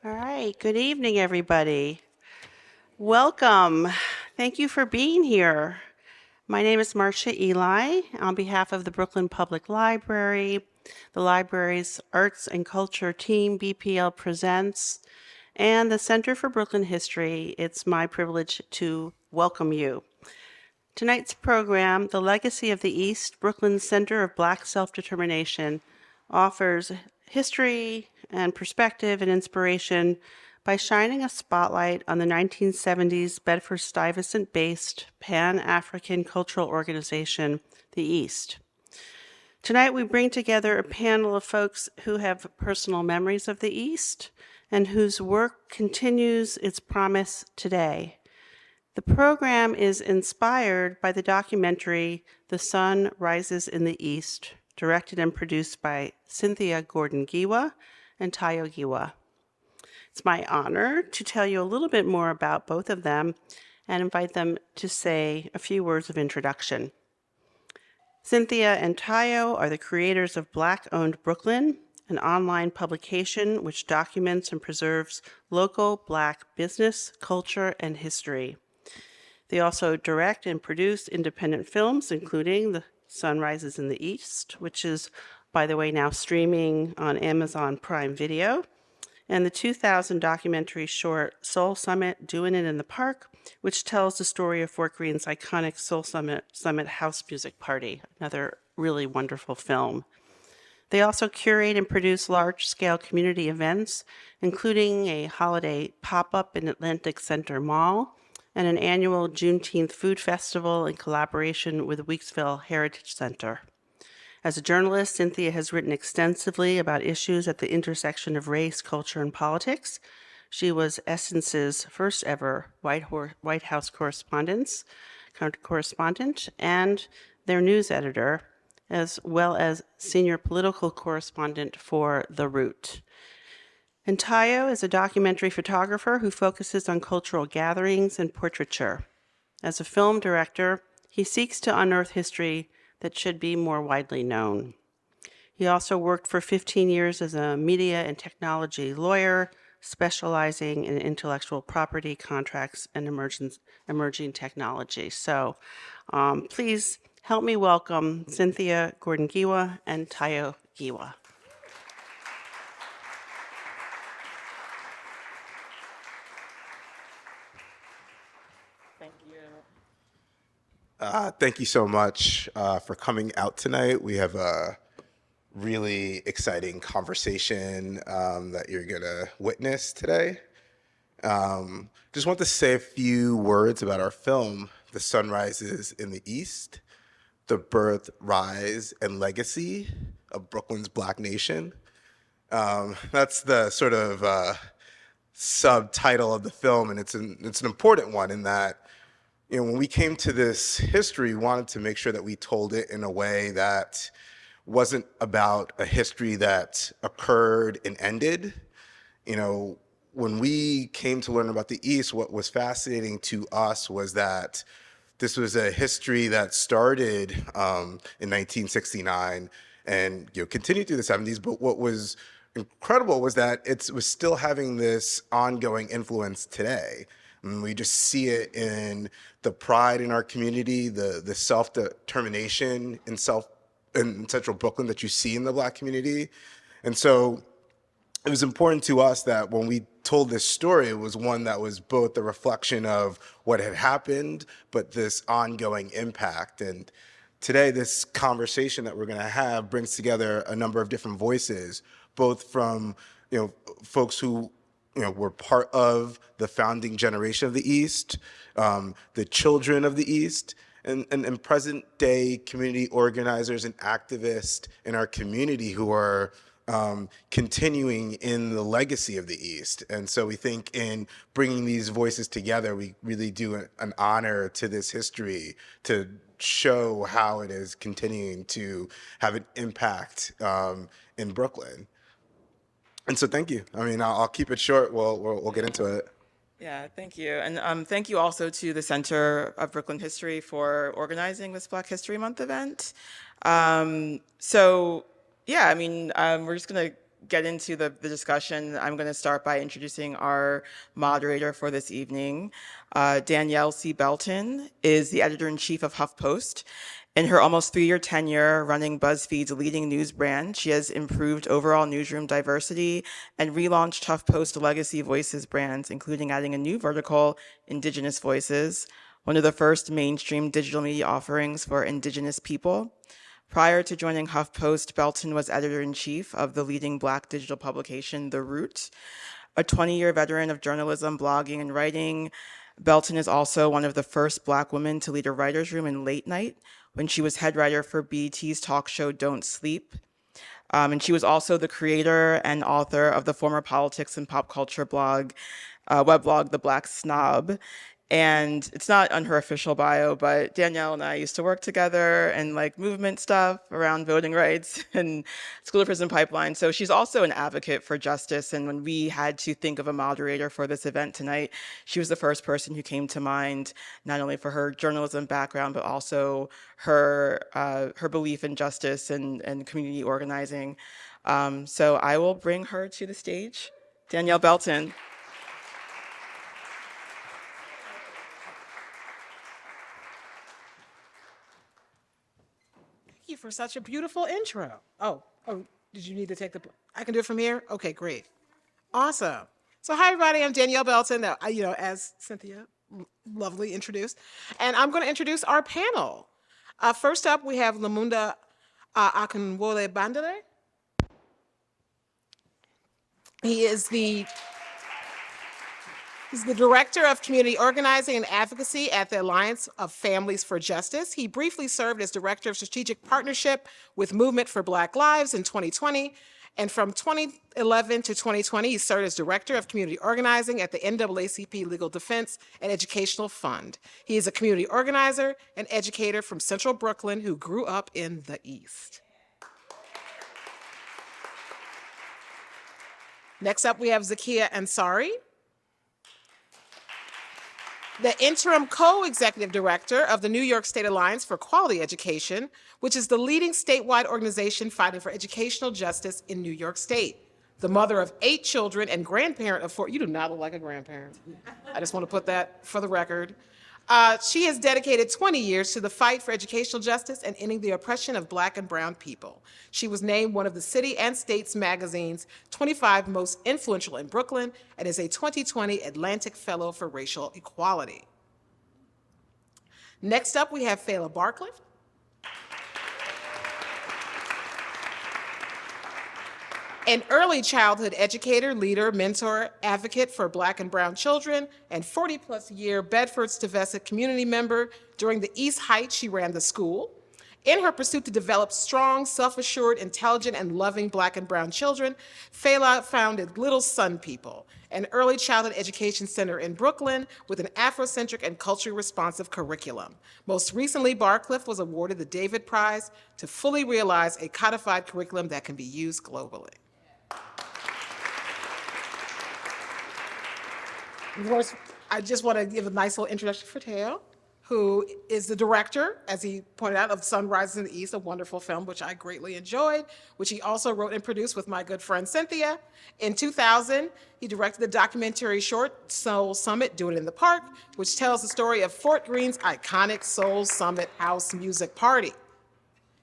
All right, good evening, everybody. Welcome. Thank you for being here. My name is Marcia Eli. On behalf of the Brooklyn Public Library, the library's Arts and Culture team, BPL Presents, and the Center for Brooklyn History, it's my privilege to welcome you. Tonight's program, The Legacy of the East, Brooklyn Center of Black Self-Determination, offers history and perspective and inspiration by shining a spotlight on the 1970s Bedford-Stuyvesant-based Pan-African cultural organization, the East. Tonight we bring together a panel of folks who have personal memories of the East and whose work continues its promise today. The program is inspired by the documentary The Sun Rises in the East, directed and produced by Cynthia Giwa and Tayo Giwa. It's my honor to tell you a little bit more about both of them and invite them to say a few words of introduction. Cynthia and Tayo are the creators of Black-Owned Brooklyn, an online publication which documents and preserves local Black business, culture, and history. They also direct and produce independent films, including The Sun Rises in the East, which is, by the way, now streaming on Amazon Prime Video, and the 2000 documentary short Soul Summit, Doing It in the Park, which tells the story of Fort Green's iconic Soul Summit house music party, another really wonderful film. They also curate and produce large-scale community events, including a holiday pop-up in Atlantic Center Mall and an annual Juneteenth food festival in collaboration with Weeksville Heritage Center. As a journalist, Cynthia has written extensively about issues at the intersection of race, culture, and politics. She was Essence's first ever White House correspondent and their news editor, as well as senior political correspondent for The Root. And Tayo is a documentary photographer who focuses on cultural gatherings and portraiture. As a film director, he seeks to unearth history that should be more widely known. He also worked for 15 years as a media and technology lawyer, specializing in intellectual property, contracts, and emerging technology. So please help me welcome Cynthia Giwa and Tayo Giwa. Thank you so much for coming out tonight. We have a really exciting conversation that you're gonna witness today. Just want to say a few words about our film, The Sun Rises in the East, The Birth, Rise, and Legacy of Brooklyn's Black Nation. That's the sort of subtitle of the film, and it's an important one in that, you know, when we came to this history, we wanted to make sure that we told it in a way that wasn't about a history that occurred and ended. You know, when we came to learn about the East, what was fascinating to us was that this was a history that started in 1969 and, you know, continued through the 70s. But what was incredible was that it was still having this ongoing influence today. And we just see it in the pride in our community, the self-determination in Central Brooklyn that you see in the Black community. And so it was important to us that when we told this story, it was one that was both a reflection of what had happened, but this ongoing impact. And today, this conversation that we're gonna have brings together a number of different voices, both from, you know, folks who, you know, were part of the founding generation of the East, the children of the East, and present day community organizers and activists in our community who are continuing in the legacy of the East. And so we think in bringing these voices together, we really do an honor to this history to show how it is continuing to have an impact in Brooklyn. And so thank you. I mean, I'll keep it short. We'll get into it. Yeah, thank you. And thank you also to the Center of Brooklyn History for organizing this Black History Month event. So Yeah, I mean, we're just going to get into the discussion. I'm going to start by introducing our moderator for this evening. Danielle C. Belton is the editor-in-chief of HuffPost. In her almost 3-year tenure running BuzzFeed's leading news brand, she has improved overall newsroom diversity and relaunched HuffPost Legacy Voices brands, including adding a new vertical, Indigenous Voices, one of the first mainstream digital media offerings for Indigenous people. Prior to joining HuffPost, Belton was editor-in-chief of the leading Black digital publication, The Root. A 20-year veteran of journalism, blogging, and writing, Belton is also one of the first Black women to lead a writer's room in late night when she was head writer for BET's talk show Don't Sleep. And she was also the creator and author of the former politics and pop culture blog, weblog, The Black Snob. And it's not on her official bio, but Danielle and I used to work together and like movement stuff around voting rights and school to prison pipeline. So she's also an advocate for justice. And when we had to think of a moderator for this event tonight, she was the first person who came to mind, not only for her journalism background, but also her belief in justice and community organizing. So I will bring her to the stage. Danielle Belton. Thank you for such a beautiful intro. Oh, did you need to take I can do it from here? Okay, great. Awesome. So hi, everybody. I'm Danielle Belton, as Cynthia lovely introduced. And I'm going to introduce our panel. First up, we have Lamunda Akinwole Bandele. He's the Director of Community Organizing and Advocacy at the Alliance of Families for Justice. He briefly served as Director of Strategic Partnership with Movement for Black Lives in 2020. And from 2011 to 2020, he served as Director of Community Organizing at the NAACP Legal Defense and Educational Fund. He is a community organizer and educator from Central Brooklyn who grew up in the East. Next up, we have Zakia Ansari, the interim co-executive director of the New York State Alliance for Quality Education, which is the leading statewide organization fighting for educational justice in New York State. The mother of 8 children and grandparent of 4. You do not look like a grandparent. I just want to put that for the record. She has dedicated 20 years to the fight for educational justice and ending the oppression of Black and brown people. She was named one of the City and States magazine's 25 most influential in Brooklyn and is a 2020 Atlantic Fellow for Racial Equality. Next up, we have Fela Barcliffe. An early childhood educator, leader, mentor, advocate for Black and brown children, and 40-plus year Bedford-Stuyvesant community member. During the East Heights, she ran the school. In her pursuit to develop strong, self-assured, intelligent, and loving Black and brown children, Fela founded Little Sun People, an early childhood education center in Brooklyn with an Afrocentric and culturally responsive curriculum. Most recently, Barcliffe was awarded the David Prize to fully realize a codified curriculum that can be used globally. Of course, I just want to give a nice little introduction for Teo, who is the director, as he pointed out, of Sunrise in the East, a wonderful film, which I greatly enjoyed, which he also wrote and produced with my good friend Cynthia. In 2000, he directed the documentary short Soul Summit, Do It in the Park, which tells the story of Fort Greene's iconic Soul Summit house music party.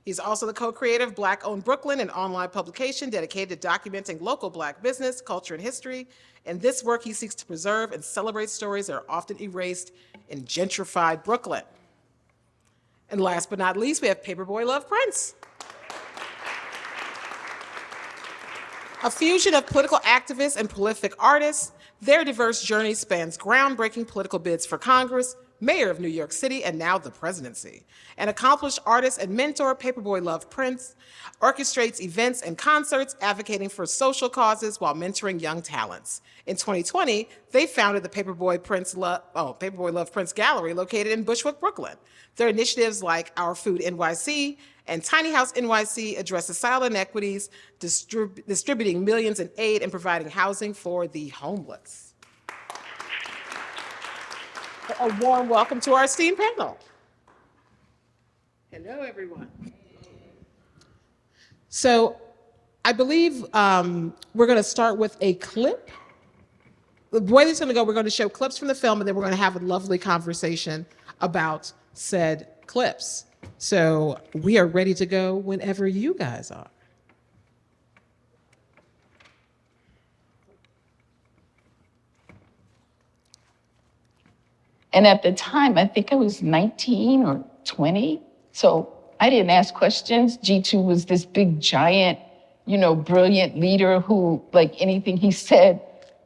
He's also the co-creator of Black-Owned Brooklyn, an online publication dedicated to documenting local Black business, culture, and history. In this work, he seeks to preserve and celebrate stories that are often erased in gentrified Brooklyn. And last but not least, we have Paperboy Love Prince. A fusion of political activists and prolific artists, their diverse journey spans groundbreaking political bids for Congress, mayor of New York City, and now the presidency. An accomplished artist and mentor, Paperboy Love Prince orchestrates events and concerts advocating for social causes while mentoring young talents. In 2020, they founded the Paperboy Love Prince Gallery located in Bushwick, Brooklyn. Their initiatives like Our Food NYC and Tiny House NYC address societal inequities, distributing millions in aid and providing housing for the homeless. A warm welcome to our esteemed panel. Hello, everyone. So I believe we're going to start with a clip. The way it's going to go, we're going to show clips from the film, and then we're going to have a lovely conversation about said clips. So we are ready to go whenever you guys are. And at the time, I think I was 19 or 20. So I didn't ask questions. Jitu was this big, giant, brilliant leader who, like anything he said,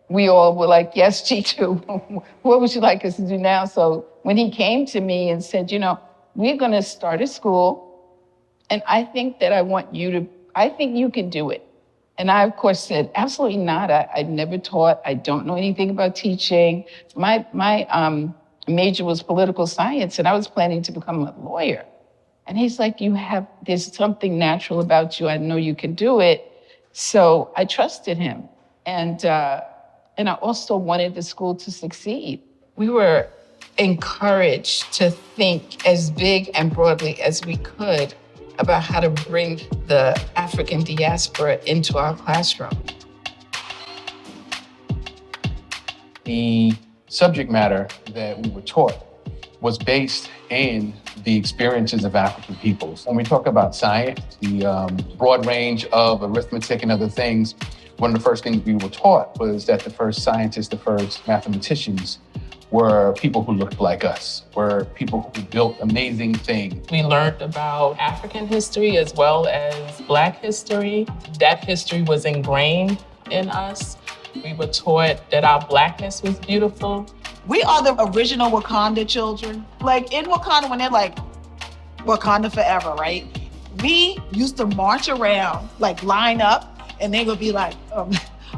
we all were like, yes, Jitu, what would you like us to do now? So when he came to me and said, we're going to start a school, and I think that I think you can do it. And I, of course, said, absolutely not. I've never taught. I don't know anything about teaching. My major was political science, and I was planning to become a lawyer. And he's like, there's something natural about you. I know you can do it. So I trusted him. And I also wanted the school to succeed. We were encouraged to think as big and broadly as we could about how to bring the African diaspora into our classroom. The subject matter that we were taught was based in the experiences of African peoples. When we talk about science, the broad range of arithmetic and other things, one of the first things we were taught was that the first scientists, the first mathematicians were people who looked like us, were people who built amazing things. We learned about African history as well as Black history. That history was ingrained in us. We were taught that our Blackness was beautiful. We are the original Wakanda children. Like in Wakanda, when they're like, Wakanda forever, right? We used to march around, like line up, and they would be like,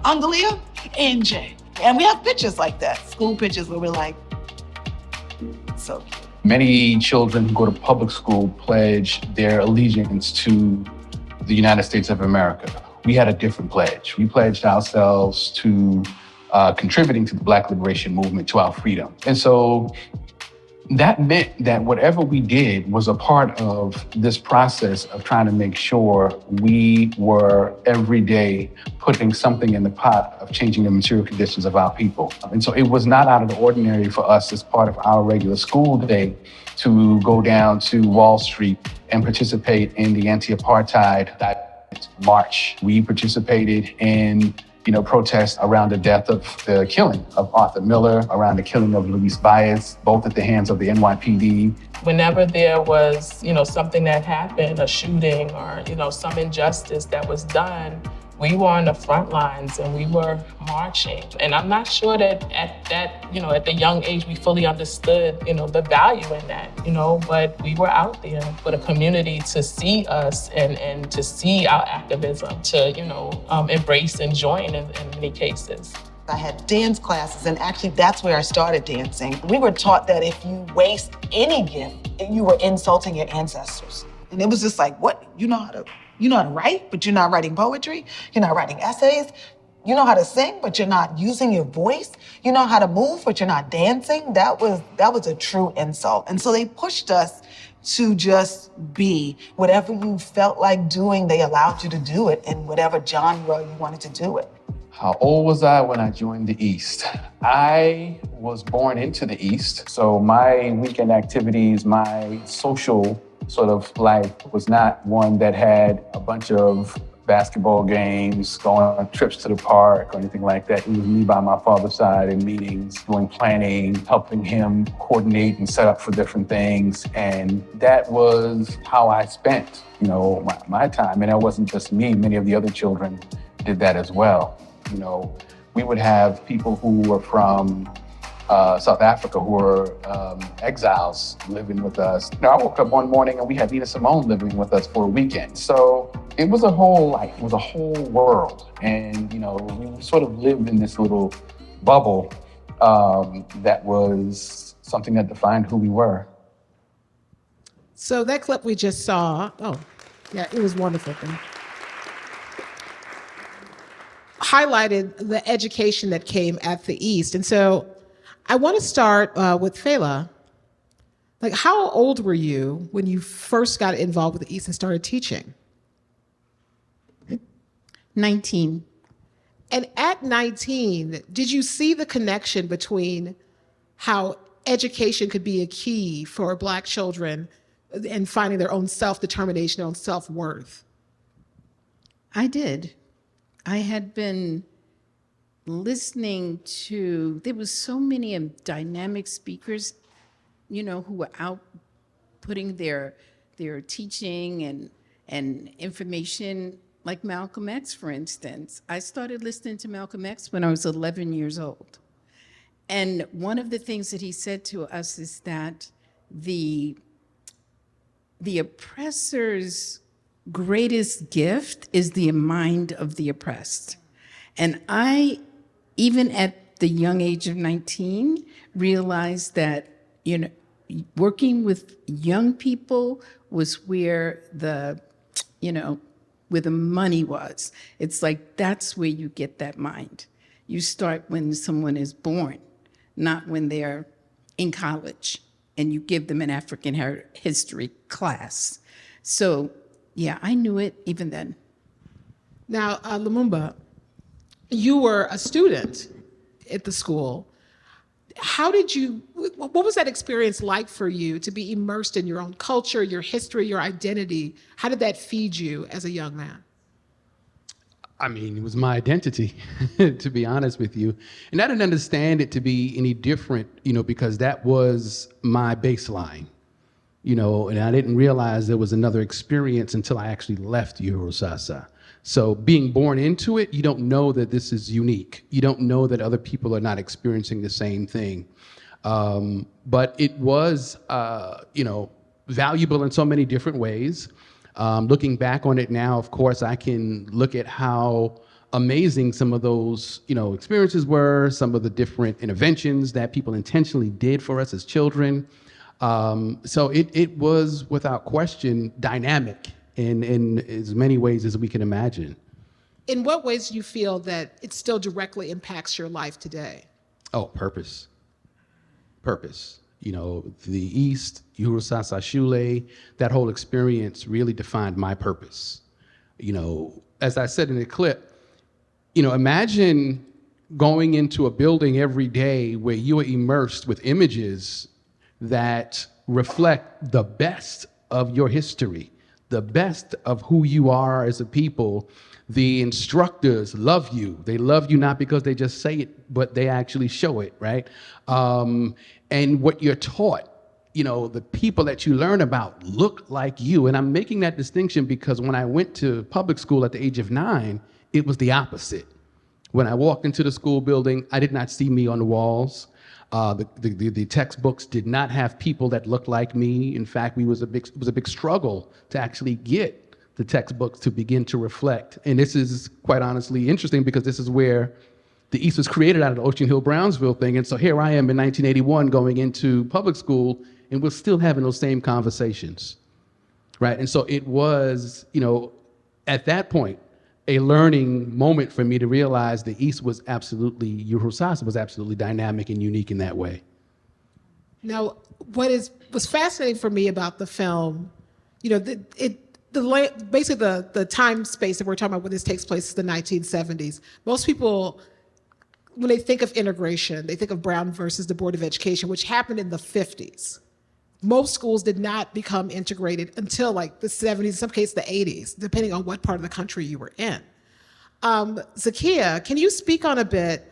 Angalia, NJ. And we have pictures like that, school pictures where we're like, so cute. Many children who go to public school pledge their allegiance to the United States of America. We had a different pledge. We pledged ourselves to contributing to the Black liberation movement, to our freedom. And so that meant that whatever we did was a part of this process of trying to make sure we were every day putting something in the pot of changing the material conditions of our people. And so it was not out of the ordinary for us as part of our regular school day to go down to Wall Street and participate in the anti-apartheid march. We participated in protests around the death of the killing of Arthur Miller, around the killing of Luis Baez, both at the hands of the NYPD. Whenever there was, something that happened, a shooting or, some injustice that was done, we were on the front lines and we were marching. And I'm not sure that at the young age, we fully understood, the value in that, but we were out there for the community to see us and to see our activism, to, embrace and join in many cases. I had dance classes, and actually that's where I started dancing. We were taught that if you waste any gift, you were insulting your ancestors. And it was just like, what? You know how to write, but you're not writing poetry. You're not writing essays. You know how to sing, but you're not using your voice. You know how to move, but you're not dancing. That was a true insult. And so they pushed us to just be. Whatever you felt like doing, they allowed you to do it in whatever genre you wanted to do it. How old was I when I joined the East? I was born into the East, so my weekend activities, my social sort of life was not one that had a bunch of basketball games, going on trips to the park or anything like that. It was me by my father's side in meetings, doing planning, helping him coordinate and set up for different things. And that was how I spent, my time. And that wasn't just me. Many of the other children did that as well. We would have people who were from South Africa who were exiles living with us. I woke up one morning and we had Nina Simone living with us for a weekend. So it was a whole life, it was a whole world. And, we sort of lived in this little bubble that was something that defined who we were. So that clip we just saw, it was wonderful. Highlighted the education that came at the East. And so I want to start with Fela. Like, how old were you when you first got involved with the East and started teaching? 19. And at 19, did you see the connection between how education could be a key for Black children in finding their own self-determination, their own self-worth? I did. I had been listening to, there was so many dynamic speakers, who were out putting their teaching and information, like Malcolm X, for instance. I started listening to Malcolm X when I was 11 years old. And one of the things that he said to us is that the oppressor's greatest gift is the mind of the oppressed. And I, even at the young age of 19, realized that, working with young people was where where the money was. It's like, that's where you get that mind. You start when someone is born, not when they're in college, and you give them an African history class. So, yeah, I knew it even then. Now, Lumumba, you were a student at the school. What was that experience like for you to be immersed in your own culture, your history, your identity? How did that feed you as a young man? I mean, it was my identity, to be honest with you. And I didn't understand it to be any different, because that was my baseline, and I didn't realize there was another experience until I actually left Eurosasa. So being born into it, you don't know that this is unique. You don't know that other people are not experiencing the same thing. But it was, valuable in so many different ways. Looking back on it now, of course, I can look at how amazing some of those, experiences were, some of the different interventions that people intentionally did for us as children. So it was, without question, dynamic in as many ways as we can imagine. In what ways do you feel that it still directly impacts your life today? Oh, purpose. Purpose. The East, Eurosasa Shule, that whole experience really defined my purpose. As I said in the clip, imagine going into a building every day where you are immersed with images that reflect the best of your history, the best of who you are as a people. The instructors love you. They love you not because they just say it, but they actually show it, right? And what you're taught, the people that you learn about look like you. And I'm making that distinction because when I went to public school at the age of 9, it was the opposite. When I walked into the school building, I did not see me on the walls. The textbooks did not have people that looked like me. In fact, it was a big struggle to actually get the textbooks to begin to reflect. And this is quite honestly interesting because this is where the East was created out of the Ocean Hill-Brownsville thing. And so here I am in 1981 going into public school, and we're still having those same conversations, right? And so it was, at that point, a learning moment for me to realize the East was absolutely, Eurosasa was absolutely dynamic and unique in that way. Now, was fascinating for me about the film, basically the time space that we're talking about when this takes place is the 1970s. Most people, when they think of integration, they think of Brown versus the Board of Education, which happened in the 50s. Most schools did not become integrated until like the 70s, in some cases the 80s, depending on what part of the country you were in. Zakia, can you speak on a bit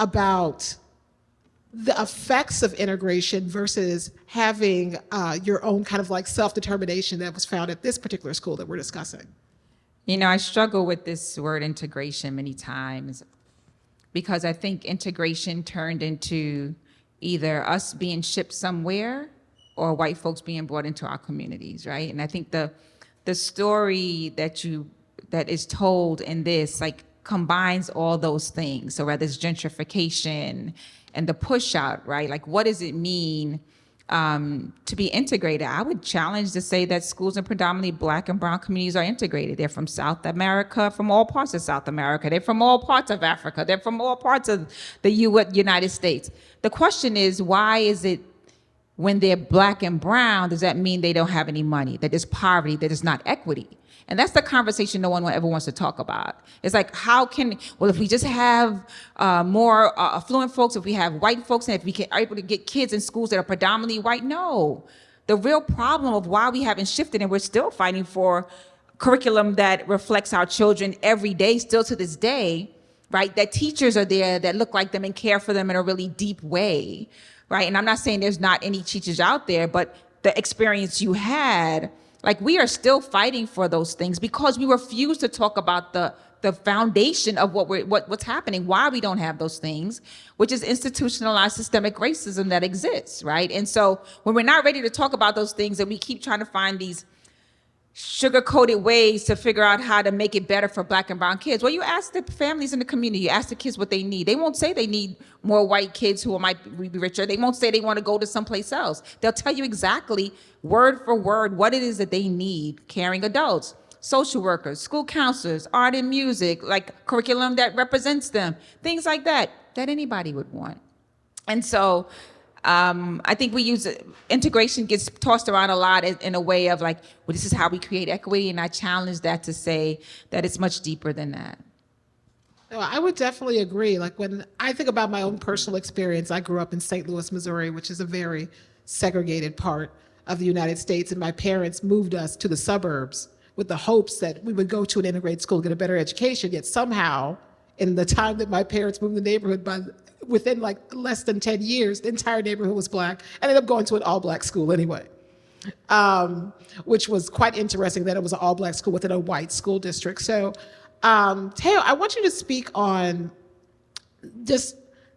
about the effects of integration versus having your own kind of like self-determination that was found at this particular school that we're discussing? I struggle with this word integration many times because I think integration turned into either us being shipped somewhere or white folks being brought into our communities, right? And I think the story that is told in this combines all those things. So whether it's gentrification and the push out, right? Like, what does it mean to be integrated? I would challenge to say that schools in predominantly Black and brown communities are integrated. They're from South America, from all parts of South America. They're from all parts of Africa. They're from all parts of the United States. The question is, why is it when they're black and brown, does that mean they don't have any money, that there's poverty, that there's not equity? And that's the conversation no one ever wants to talk about. It's like, if we just have more affluent folks, if we have white folks, and if we are able to get kids in schools that are predominantly white, no. The real problem of why we haven't shifted, and we're still fighting for curriculum that reflects our children every day, still to this day, right? That teachers are there that look like them and care for them in a really deep way, right? And I'm not saying there's not any teachers out there, but the experience you had, like, we are still fighting for those things because we refuse to talk about the foundation of what's happening, why we don't have those things, which is institutionalized systemic racism that exists, right? And so when we're not ready to talk about those things and we keep trying to find these sugar-coated ways to figure out how to make it better for black and brown kids. Well, you ask the families in the community, you ask the kids what they need. They won't say they need more white kids who might be richer. They won't say they want to go to someplace else. They'll tell you exactly, word for word, what it is that they need. Caring adults, social workers, school counselors, art and music, like curriculum that represents them, things like that anybody would want. And so I think integration gets tossed around a lot in a way of like, well, this is how we create equity. And I challenge that to say that it's much deeper than that. No, I would definitely agree. Like, when I think about my own personal experience, I grew up in St. Louis, Missouri, which is a very segregated part of the United States. And my parents moved us to the suburbs with the hopes that we would go to an integrated school, get a better education. Yet somehow, in the time that my parents moved the neighborhood, within like less than 10 years, the entire neighborhood was black. I ended up going to an all-black school anyway, which was quite interesting that it was an all-black school within a white school district. So, Teo, I want you to speak on this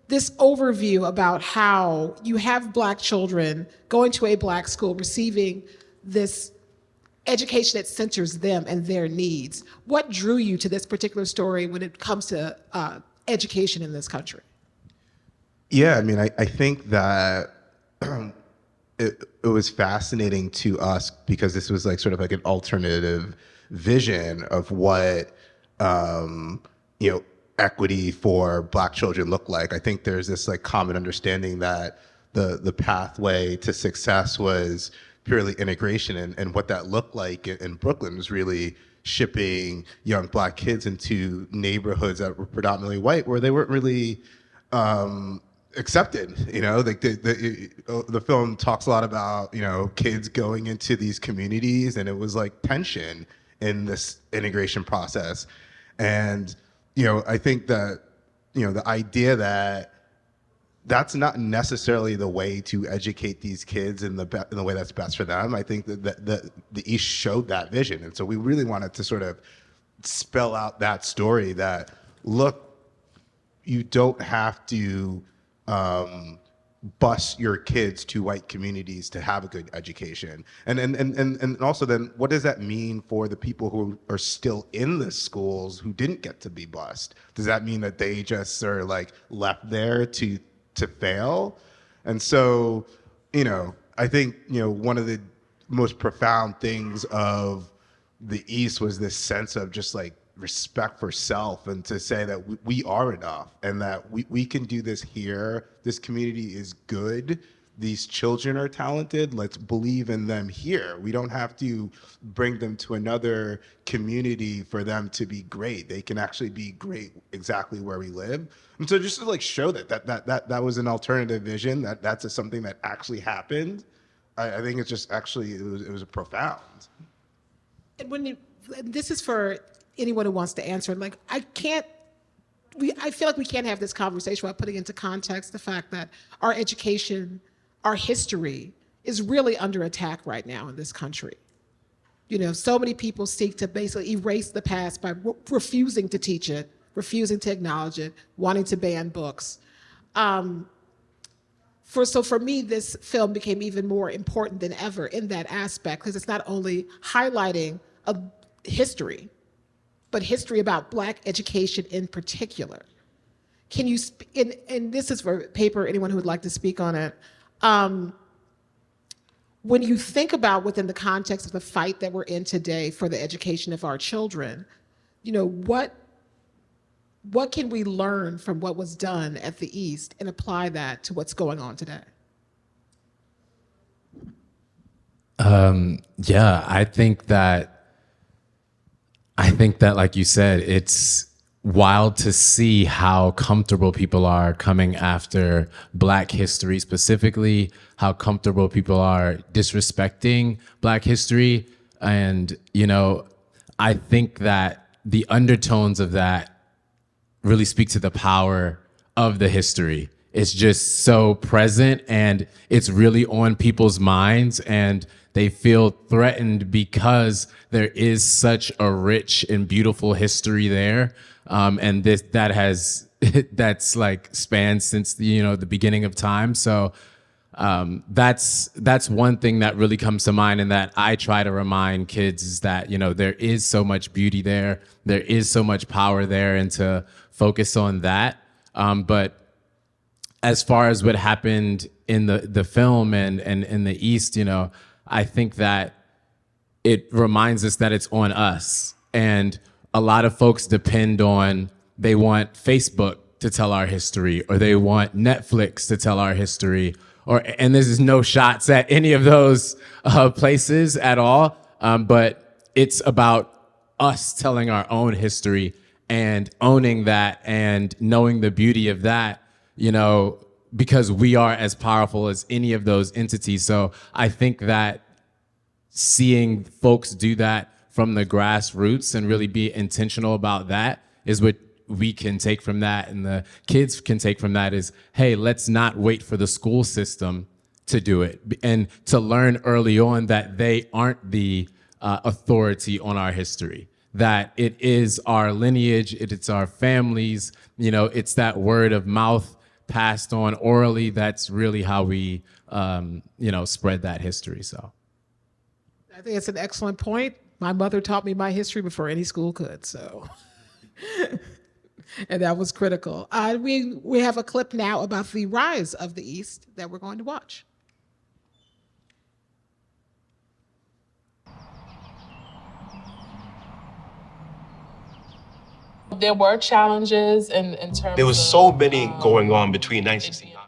overview about how you have black children going to a black school, receiving this education that centers them and their needs. What drew you to this particular story when it comes to education in this country? Yeah, I mean, I think that it was fascinating to us because this was like sort of like an alternative vision of what equity for black children looked like. I think there's this like common understanding that the pathway to success was purely integration, and what that looked like in Brooklyn was really shipping young black kids into neighborhoods that were predominantly white, where they weren't really accepted. Like the film talks a lot about kids going into these communities, and it was like tension in this integration process. And I think that the idea that that's not necessarily the way to educate these kids in the way that's best for them. I think that the East showed that vision, and so we really wanted to sort of spell out that story that, look, you don't have to bus your kids to white communities to have a good education. And also then, what does that mean for the people who are still in the schools who didn't get to be bused? Does that mean that they just are like left there to fail? And so, I think, one of the most profound things of the East was this sense of just like respect for self, and to say that we are enough, and that we can do this here. This community is good. These children are talented. Let's believe in them here. We don't have to bring them to another community for them to be great. They can actually be great exactly where we live. And so just to like show that was an alternative vision, that's something that actually happened. I think it's just actually, it was profound. And this is for anyone who wants to answer it. Like, I feel like we can't have this conversation without putting into context the fact that our education, our history is really under attack right now in this country. So many people seek to basically erase the past by refusing to teach it, refusing to acknowledge it, wanting to ban books. So for me, this film became even more important than ever in that aspect, because it's not only highlighting a history, but history about Black education in particular. Can you, and this is for paper, anyone who would like to speak on it. When you think about within the context of the fight that we're in today for the education of our children, what can we learn from what was done at the East and apply that to what's going on today? Yeah, I think that, like you said, it's wild to see how comfortable people are coming after Black history specifically, how comfortable people are disrespecting Black history. And, I think that the undertones of that really speak to the power of the history. It's just so present and it's really on people's minds, and they feel threatened because there is such a rich and beautiful history there. And that's like spanned since the beginning of time. So that's one thing that really comes to mind, and that I try to remind kids is that, there is so much beauty there. There is so much power there, and to focus on that. But as far as what happened in the film and in the East, I think that it reminds us that it's on us. And a lot of folks they want Facebook to tell our history, or they want Netflix to tell our history, and there's no shots at any of those places at all. But it's about us telling our own history and owning that and knowing the beauty of that, because we are as powerful as any of those entities. So I think that seeing folks do that from the grassroots and really be intentional about that is what we can take from that, and the kids can take from that is, hey, let's not wait for the school system to do it, and to learn early on that they aren't the authority on our history, that it is our lineage, it's our families, it's that word of mouth passed on orally. That's really how we, spread that history. So I think it's an excellent point. My mother taught me my history before any school could, so. And that was critical. We have a clip now about the rise of the East that we're going to watch. There were challenges in terms There was of, so many going on between 1969.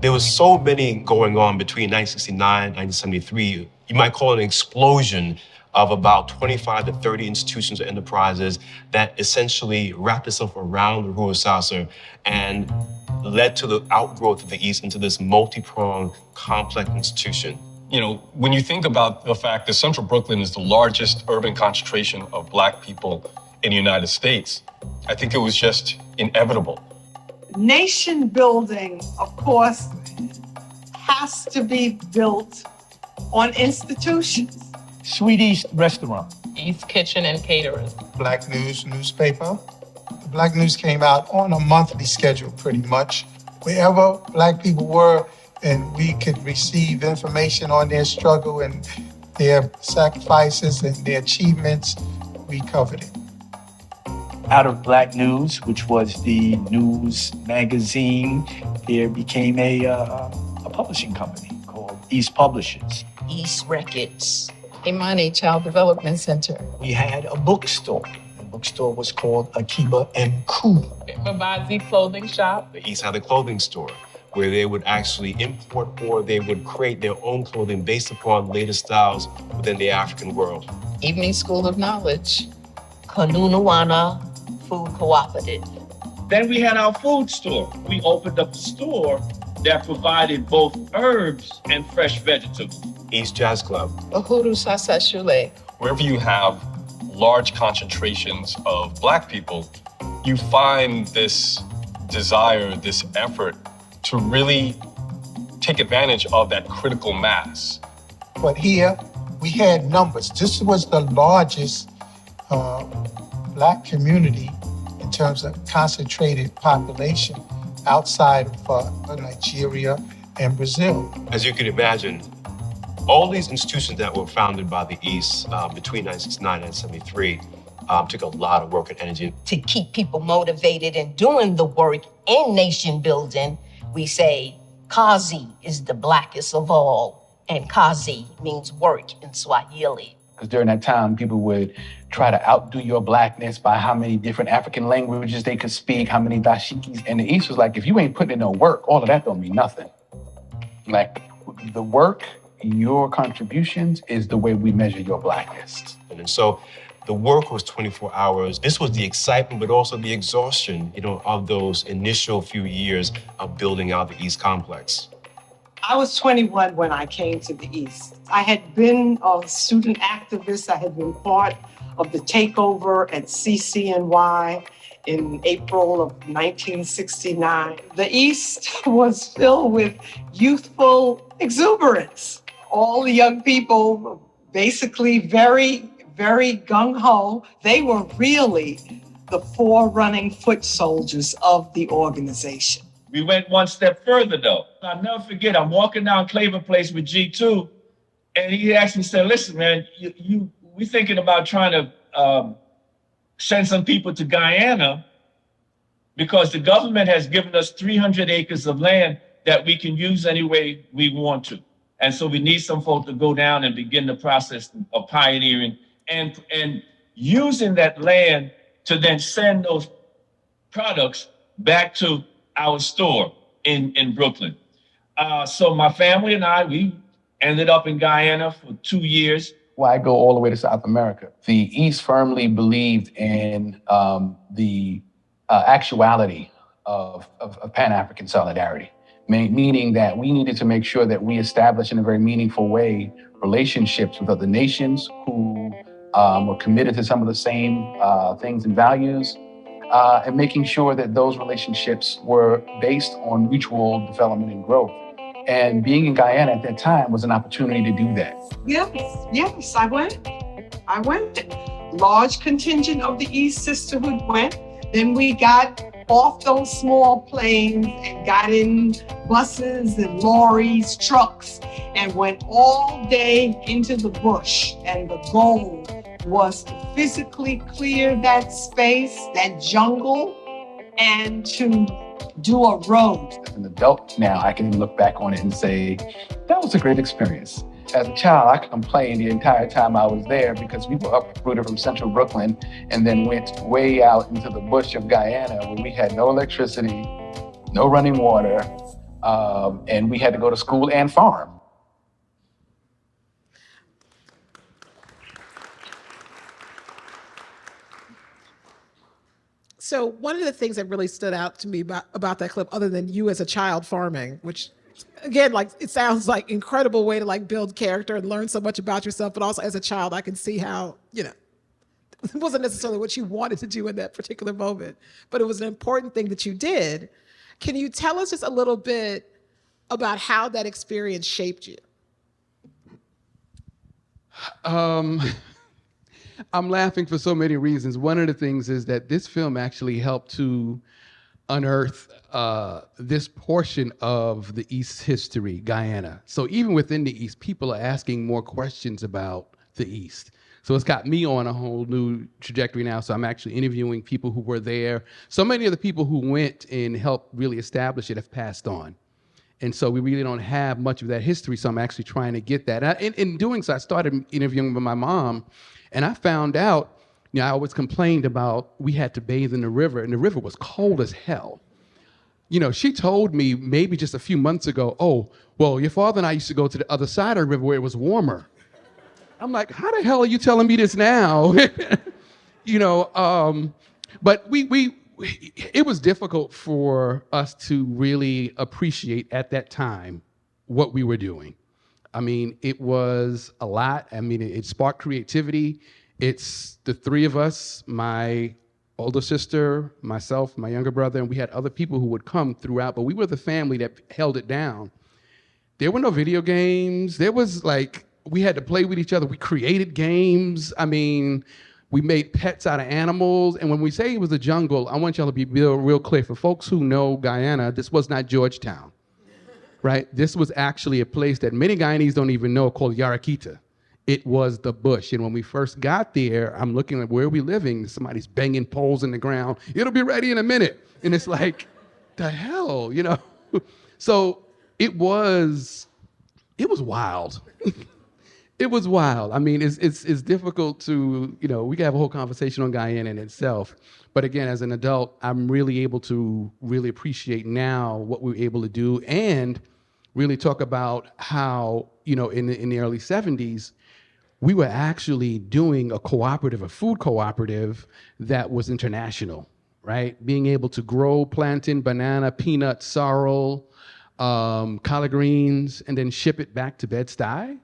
There was so many going on between 1969 and 1973. You might call it an explosion of about 25 to 30 institutions or enterprises that essentially wrapped itself around the Ruhr-Sasser and led to the outgrowth of the East into this multi-pronged, complex institution. When you think about the fact that Central Brooklyn is the largest urban concentration of Black people in the United States, I think it was just inevitable. Nation building, of course, has to be built on institutions. Sweet East Restaurant. East Kitchen and Caterers. Black News newspaper. The Black News came out on a monthly schedule, pretty much. Wherever Black people were, and we could receive information on their struggle and their sacrifices and their achievements, we covered it. Out of Black News, which was the news magazine, there became a publishing company called East Publishers. East Records. Imani Child Development Center. We had a bookstore. The bookstore was called Akiba and Ku. Mabazi Clothing Shop. The East had a clothing store where they would actually import or they would create their own clothing based upon latest styles within the African world. Evening School of Knowledge. Kanunawana Food Cooperative. Then we had our food store. We opened up a store that provided both herbs and fresh vegetables. East Jazz Club. Uhuru Sasa Shule. Wherever you have large concentrations of Black people, you find this desire, this effort to really take advantage of that critical mass. But here, we had numbers. This was the largest Black community in terms of concentrated population outside of Nigeria and Brazil. As you can imagine, all these institutions that were founded by the East between 1969 and 1973 took a lot of work and energy. To keep people motivated and doing the work in nation building, we say Kazi is the blackest of all, and Kazi means work in Swahili. Because during that time, people would try to outdo your blackness by how many different African languages they could speak, how many dashikis. And the East was like, if you ain't putting in no work, all of that don't mean nothing. Like, the work, your contributions is the way we measure your blackness. And so the work was 24 hours. This was the excitement, but also the exhaustion, of those initial few years of building out the East Complex. I was 21 when I came to the East. I had been a student activist. I had been part of the takeover at CCNY in April of 1969. The East was filled with youthful exuberance. All the young people, basically very, very gung-ho. They were really the forerunning foot soldiers of the organization. We went one step further, though. I'll never forget, I'm walking down Claver Place with Jitu, and he actually said, listen, man, we thinking about trying to send some people to Guyana because the government has given us 300 acres of land that we can use any way we want to. And so we need some folk to go down and begin the process of pioneering and using that land to then send those products back to our store in Brooklyn. So my family and I, we ended up in Guyana for 2 years. Why go all the way to South America? The East firmly believed in the actuality of Pan-African solidarity, meaning that we needed to make sure that we establish in a very meaningful way relationships with other nations who were committed to some of the same things and values, and making sure that those relationships were based on mutual development and growth. And being in Guyana at that time was an opportunity to do that. Yes, I went. Large contingent of the East Sisterhood went. Then we got off those small planes and got in buses and lorries, trucks, and went all day into the bush. And the goal was to physically clear that space, that jungle, and to do a road. As an adult now, I can look back on it and say, that was a great experience. As a child, I complained the entire time I was there because we were uprooted from central Brooklyn and then went way out into the bush of Guyana where we had no electricity, no running water, and we had to go to school and farm. So one of the things that really stood out to me about that clip, other than you as a child farming, which again, like it sounds like incredible way to like build character and learn so much about yourself, but also as a child, I can see how, it wasn't necessarily what you wanted to do in that particular moment, but it was an important thing that you did. Can you tell us just a little bit about how that experience shaped you? I'm laughing for so many reasons. One of the things is that this film actually helped to unearth this portion of the East history, Guyana. So even within the East, people are asking more questions about the East. So it's got me on a whole new trajectory now. So I'm actually interviewing people who were there. So many of the people who went and helped really establish it have passed on. And so we really don't have much of that history. So I'm actually trying to get that. In doing so, I started interviewing with my mom. And I found out, I always complained about we had to bathe in the river, and the river was cold as hell. She told me maybe just a few months ago, oh, well, your father and I used to go to the other side of the river where it was warmer. I'm like, how the hell are you telling me this now? But it was difficult for us to really appreciate at that time what we were doing. I mean, it was a lot. I mean, it sparked creativity. It's the three of us, my older sister, myself, my younger brother, and we had other people who would come throughout, but we were the family that held it down. There were no video games. There was we had to play with each other. We created games. I mean, we made pets out of animals. And when we say it was a jungle, I want y'all to be real clear. For folks who know Guyana, this was not Georgetown. Right? This was actually a place that many Guyanese don't even know called Yarakita. It was the bush. And when we first got there, I'm looking at where are we living? Somebody's banging poles in the ground. It'll be ready in a minute. And it's like, the hell, So it was wild. It was wild. I mean, it's difficult to, we can have a whole conversation on Guyana in itself. But again, as an adult, I'm really able to really appreciate now what we were able to do and really talk about how, in the early 70s, we were actually doing a food cooperative that was international, right? Being able to grow plantain, banana, peanut, sorrel, collard greens, and then ship it back to Bed-Stuy.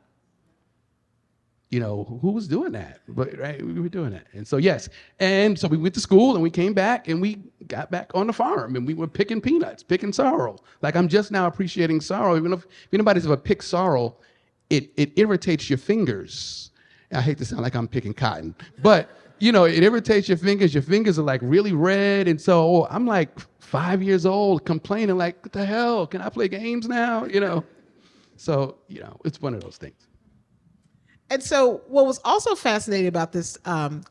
Who was doing that? But right, we were doing that. And so, yes. And so we went to school and we came back and we got back on the farm and we were picking peanuts, picking sorrel. Like, I'm just now appreciating sorrel. Even if anybody's ever picked sorrel, it irritates your fingers. I hate to sound like I'm picking cotton, but it irritates your fingers. Your fingers are like really red. And so I'm like 5 years old complaining like, what the hell? Can I play games now? So, it's one of those things. And so what was also fascinating about this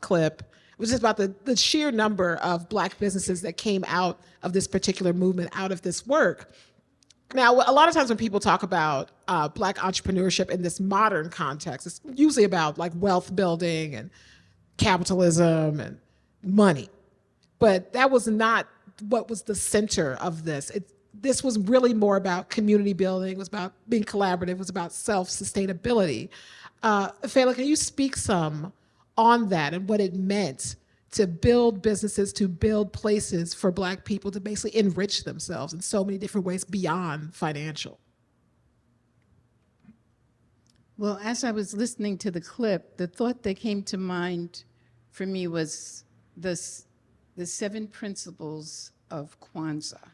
clip was just about the sheer number of Black businesses that came out of this particular movement, out of this work. Now, a lot of times when people talk about Black entrepreneurship in this modern context, it's usually about like wealth building and capitalism and money. But that was not what was the center of this. This was really more about community building, it was about being collaborative, it was about self-sustainability. Fela, can you speak some on that and what it meant to build businesses, to build places for Black people to basically enrich themselves in so many different ways beyond financial? Well, as I was listening to the clip, the thought that came to mind for me was the 7 principles of Kwanzaa.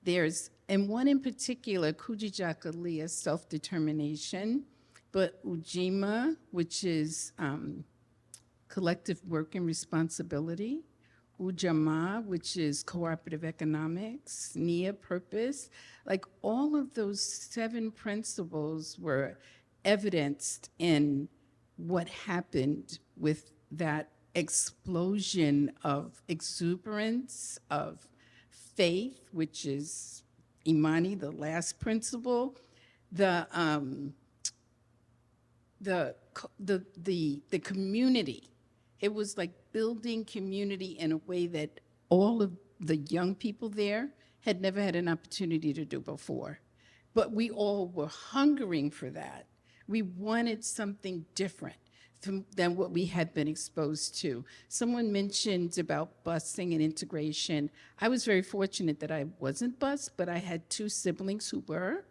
There's, and one in particular, Kujijakalia, self-determination, but Ujima, which is collective work and responsibility, Ujamaa, which is cooperative economics, Nia, purpose. Like, all of those 7 principles were evidenced in what happened with that explosion of exuberance, of faith, which is Imani, the last principle, the community. It was like building community in a way that all of the young people there had never had an opportunity to do before. But we all were hungering for that. We wanted something different than what we had been exposed to. Someone mentioned about busing and integration. I was very fortunate that I wasn't bused, but I had 2 siblings who were,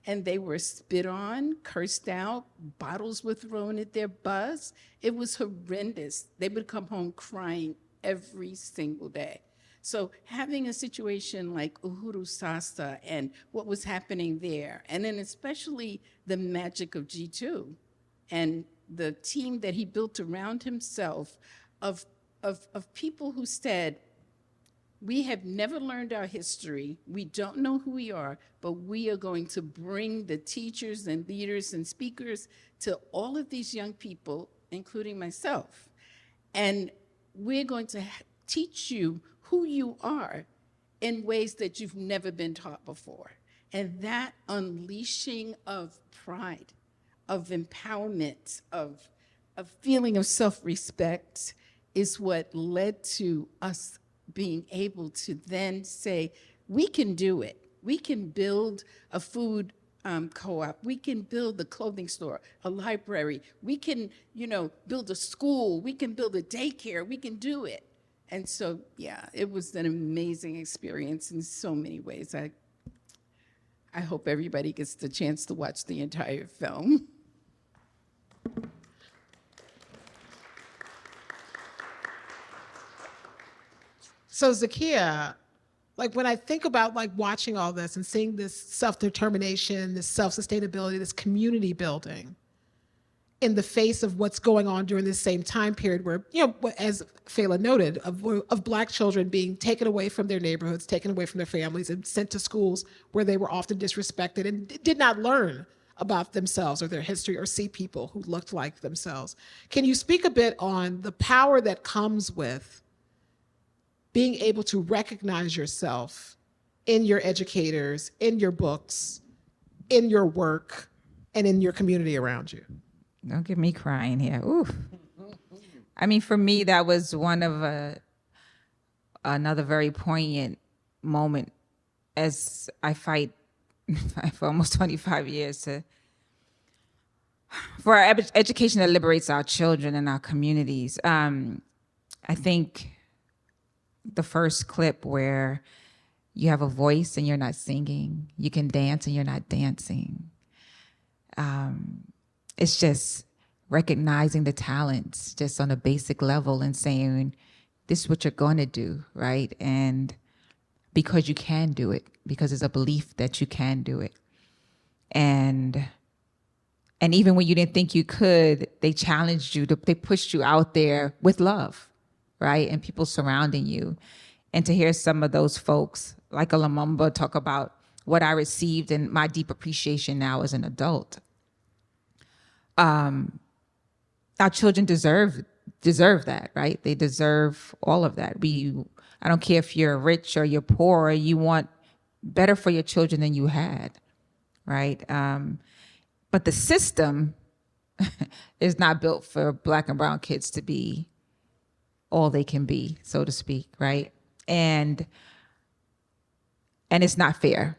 and they were spit on, cursed out, bottles were thrown at their bus. It was horrendous. They would come home crying every single day. So having a situation like Uhuru Sasa and what was happening there, and then especially the magic of Jitu and the team that he built around himself of people who said, we have never learned our history, we don't know who we are, but we are going to bring the teachers and leaders and speakers to all of these young people, including myself. And we're going to teach you who you are in ways that you've never been taught before. And that unleashing of pride, of empowerment, of feeling of self-respect is what led to us being able to then say, we can do it. We can build a food co-op. We can build a clothing store, a library. We can, build a school. We can build a daycare. We can do it. And so, yeah, it was an amazing experience in so many ways. I hope everybody gets the chance to watch the entire film. So Zakia, like when I think about like watching all this and seeing this self-determination, this self-sustainability, this community building in the face of what's going on during this same time period where, as Fela noted, of Black children being taken away from their neighborhoods, taken away from their families and sent to schools where they were often disrespected and did not learn about themselves or their history or see people who looked like themselves. Can you speak a bit on the power that comes with being able to recognize yourself in your educators, in your books, in your work, and in your community around you? Don't get me crying here. Ooh. I mean, for me, that was one of another very poignant moment as I fight for almost 25 years for our education that liberates our children and our communities. I think the first clip where you have a voice and you're not singing, you can dance and you're not dancing. It's just recognizing the talents just on a basic level and saying, this is what you're going to do, right? And because you can do it, because there's a belief that you can do it. And even when you didn't think you could, they challenged you, they pushed you out there with love, right? And people surrounding you. And to hear some of those folks, like a Lumumba, talk about what I received and my deep appreciation now as an adult. Our children deserve that, right? They deserve all of that. I don't care if you're rich or you're poor, you want better for your children than you had, right? But the system is not built for Black and brown kids to be all they can be, so to speak, right? And it's not fair.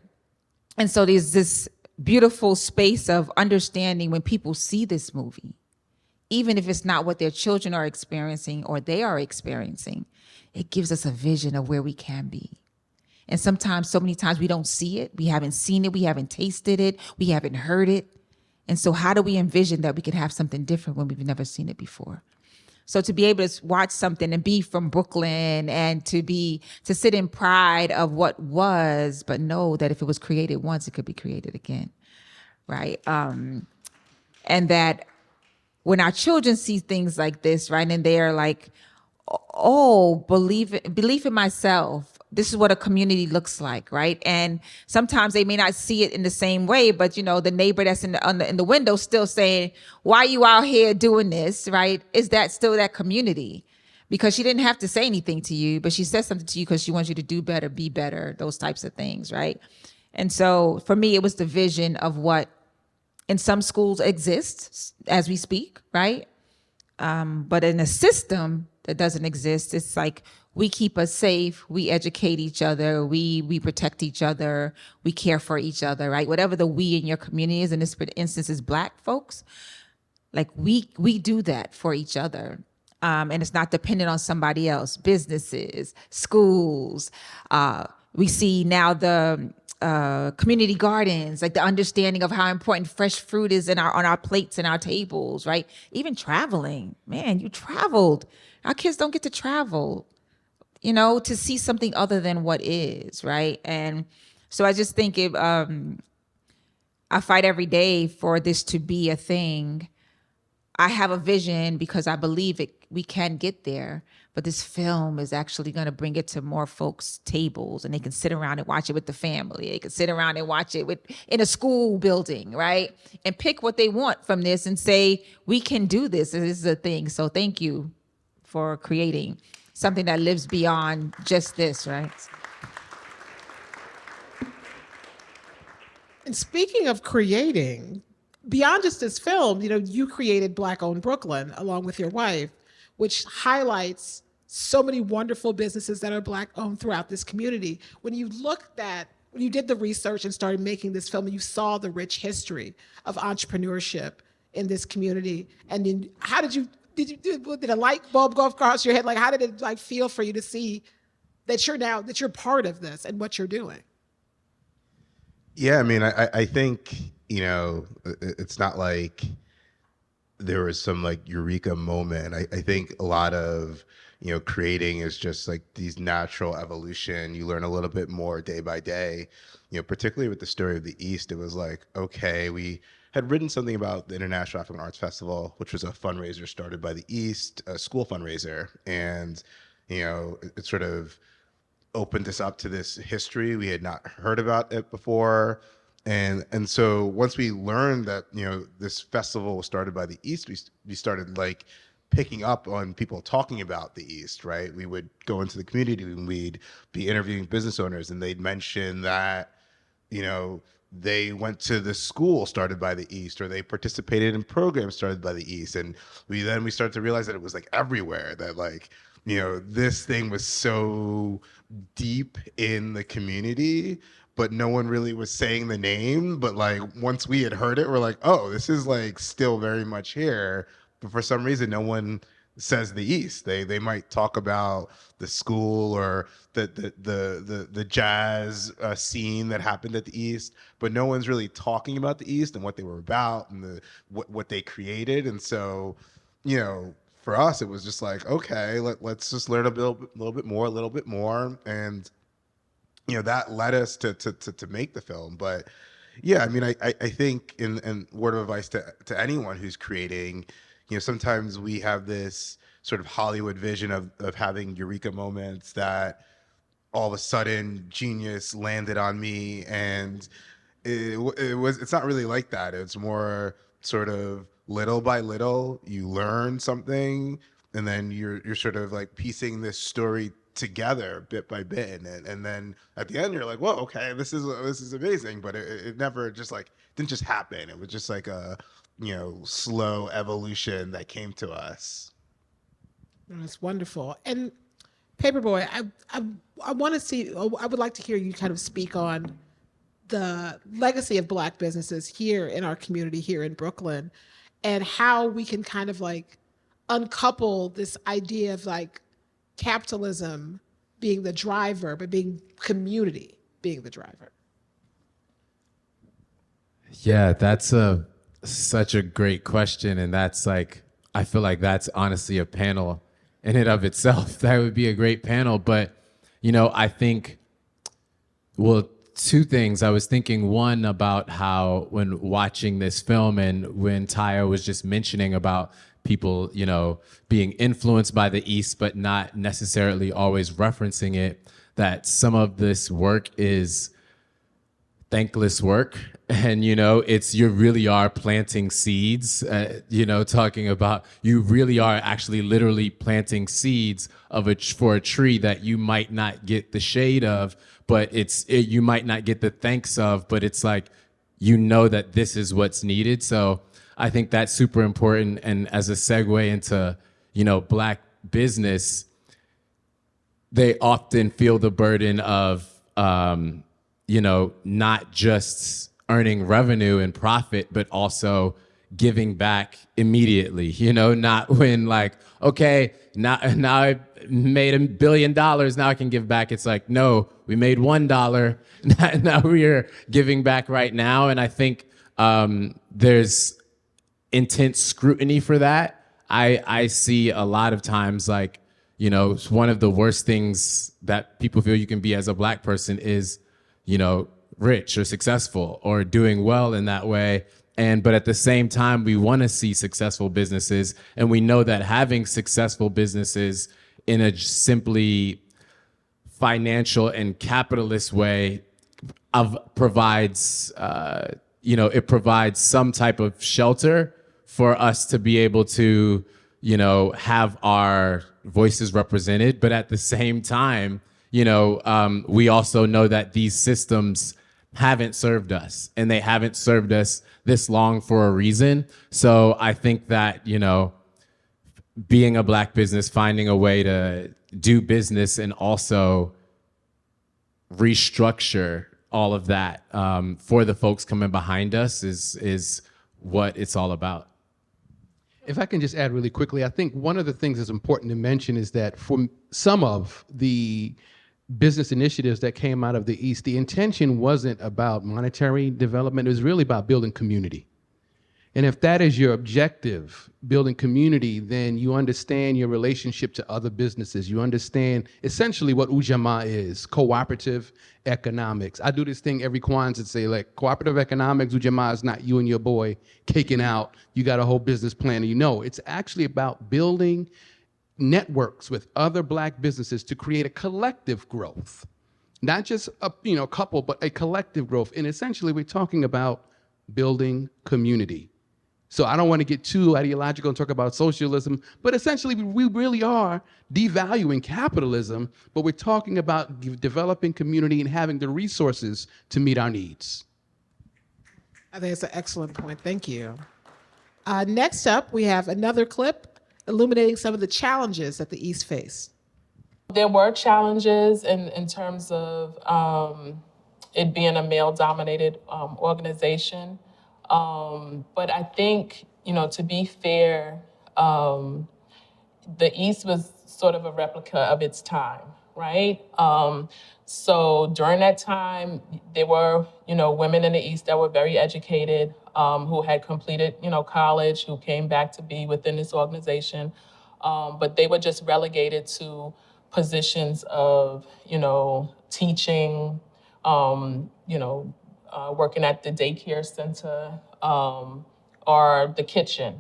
And so there's this beautiful space of understanding when people see this movie, even if it's not what their children are experiencing or they are experiencing, it gives us a vision of where we can be. And sometimes, so many times we don't see it, we haven't seen it, we haven't tasted it, we haven't heard it. And so how do we envision that we could have something different when we've never seen it before? So to be able to watch something and be from Brooklyn and to sit in pride of what was, but know that if it was created once, it could be created again, right? And that when our children see things like this, right, and they're like, oh, believe in myself. This is what a community looks like, right? And sometimes they may not see it in the same way, but the neighbor that's in the window still saying, "Why are you out here doing this?" Right? Is that still that community? Because she didn't have to say anything to you, but she said something to you because she wants you to do better, be better, those types of things, right? And so for me, it was the vision of what in some schools exists as we speak, right? But in a system that doesn't exist, it's like we keep us safe, we educate each other, we protect each other, we care for each other, right? Whatever the we in your community is, in this instance is Black folks, like we do that for each other. And it's not dependent on somebody else, businesses, schools. We see now the community gardens, like the understanding of how important fresh fruit is on our plates and our tables, right? Even traveling, man, you traveled. Our kids don't get to travel, to see something other than what is, right? And so I just think I fight every day for this to be a thing. I have a vision because I believe we can get there, but this film is actually going to bring it to more folks' tables, and they can sit around and watch it with the family. They can sit around and watch it in a school building, right? And pick what they want from this and say, we can do this. This is a thing. So thank you for creating something that lives beyond just this, right? And speaking of creating, beyond just this film, you created Black-Owned Brooklyn along with your wife, which highlights so many wonderful businesses that are Black-owned throughout this community. When you did the research and started making this film, and you saw the rich history of entrepreneurship in this community, and then how did a light bulb go across your head? Like, how did it feel for you to see that you're part of this and what you're doing? Yeah, I mean, I think, it's not like there was some eureka moment. I think a lot of, creating is just like these natural evolution. You learn a little bit more day by day, particularly with the story of the East. It was like, okay, we had written something about the International African Arts Festival, which was a fundraiser started by the East, a school fundraiser. And, it sort of opened us up to this history. We had not heard about it before. And so once we learned that, this festival was started by the East, we started picking up on people talking about the East, right? We would go into the community and we'd be interviewing business owners, and they'd mention that, they went to the school started by the East, or they participated in programs started by the East. And we started to realize that it was like everywhere, that like, this thing was so deep in the community, but no one really was saying the name. But like, once we had heard it, we're like, oh, this is like still very much here. But for some reason, no one says the East. They might talk about the school or the jazz scene that happened at the East, but no one's really talking about the East and what they were about and what they created. And so, for us, it was just like, okay, let's just learn a little bit more, and that led us to make the film. But yeah, I mean, I think in word of advice to anyone who's creating, sometimes we have this sort of Hollywood vision of having eureka moments that all of a sudden genius landed on me, and it's not really like that. It's more sort of little by little you learn something, and then you're sort of like piecing this story together bit by bit, and then at the end you're like, whoa, okay, this is amazing. But it never just like didn't just happen. It was just like a slow evolution that came to us. That's wonderful. And Paperboy, I want to see, I would like to hear you kind of speak on the legacy of Black businesses here in our community here in Brooklyn, and how we can kind of like uncouple this idea of like capitalism being the driver, but being community being the driver. Yeah, that's such a great question. And that's like, I feel like that's honestly a panel in and of itself. That would be a great panel. But, I think, well, two things. I was thinking, one, about how when watching this film and when Taya was just mentioning about people, being influenced by the East, but not necessarily always referencing it, that some of this work is thankless work. And, you really are planting seeds, talking about, you really are actually literally planting seeds for a tree that you might not get the shade of, but you might not get the thanks of, but it's like, that this is what's needed. So I think that's super important. And as a segue into, Black business, they often feel the burden of, not just earning revenue and profit, but also giving back immediately, not when like, okay, now I made $1 billion, now I can give back. It's like, no, we made $1. Now we are giving back right now. And I think there's intense scrutiny for that. I see a lot of times like, one of the worst things that people feel you can be as a Black person is, rich or successful or doing well in that way. But at the same time, we want to see successful businesses. And we know that having successful businesses in a simply financial and capitalist way provides, it provides some type of shelter for us to be able to, have our voices represented. But at the same time, we also know that these systems haven't served us, and they haven't served us this long for a reason. So I think that, being a Black business, finding a way to do business and also restructure all of that for the folks coming behind us is what it's all about. If I can just add really quickly, I think one of the things that's important to mention is that for some of the business initiatives that came out of the East, the intention wasn't about monetary development. It was really about building community. And if that is your objective, building community, then you understand your relationship to other businesses. You understand essentially what Ujamaa is, cooperative economics. I do this thing every Kwanzaa and say, like, cooperative economics, Ujamaa is not you and your boy caking out. You got a whole business plan. It's actually about building networks with other Black businesses to create a collective growth, not just a couple, but a collective growth. And essentially, we're talking about building community. So I don't want to get too ideological and talk about socialism, but essentially, we really are devaluing capitalism, but we're talking about developing community and having the resources to meet our needs. I think it's an excellent point. Thank you. Next up, we have another clip illuminating some of the challenges that the East faced. There were challenges in terms of it being a male-dominated organization. But I think, to be fair, the East was sort of a replica of its time, right? So during that time, there were, women in the East that were very educated, who had completed, college, who came back to be within this organization. But they were just relegated to positions of, teaching, working at the daycare center, or the kitchen,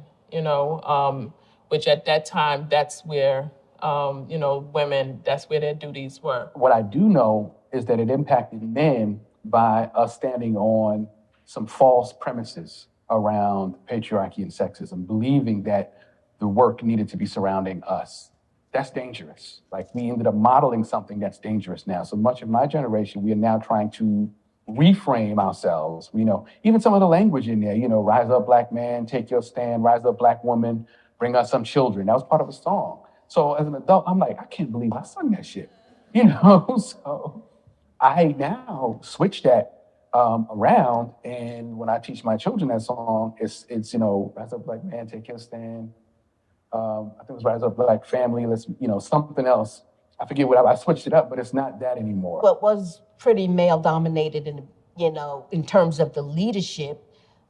which at that time, that's where, women, that's where their duties were. What I do know is that it impacted men by us standing on some false premises around patriarchy and sexism, believing that the work needed to be surrounding us. That's dangerous. Like, we ended up modeling something that's dangerous now. So much of my generation, we are now trying to reframe ourselves. Even some of the language in there, rise up black man, take your stand, rise up black woman, bring us some children. That was part of a song. So as an adult, I'm like, I can't believe I sung that shit. So I now switch that around, and when I teach my children that song, it's rise up black man, take your stand. I think it was rise up black family, let's, something else. I forget what I switched it up, but it's not that anymore. Well, it was pretty male dominated in terms of the leadership,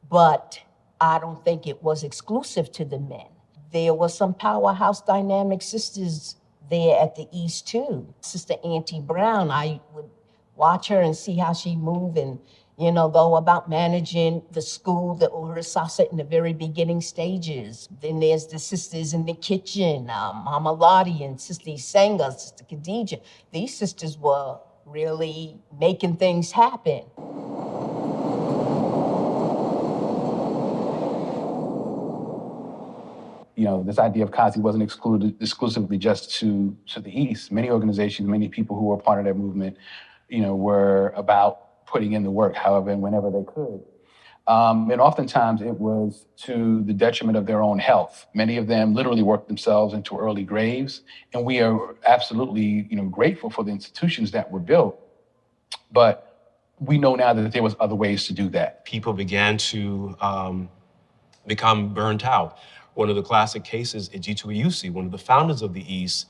but I don't think it was exclusive to the men. There was some powerhouse dynamic sisters there at the East too. Sister Auntie Brown, I would watch her and see how she moved and, go about managing the school, the Urasasa in the very beginning stages. Then there's the sisters in the kitchen, Mama Lottie and Sister Isenga, Sister Khadija. These sisters were really making things happen. This idea of Kazi wasn't exclusively just to the East. Many organizations, many people who were part of that movement, were about putting in the work, however and whenever they could. And oftentimes it was to the detriment of their own health. Many of them literally worked themselves into early graves. And we are absolutely, grateful for the institutions that were built. But we know now that there was other ways to do that. People began to become burnt out. One of the classic cases is Jitu Weusi, one of the founders of the East.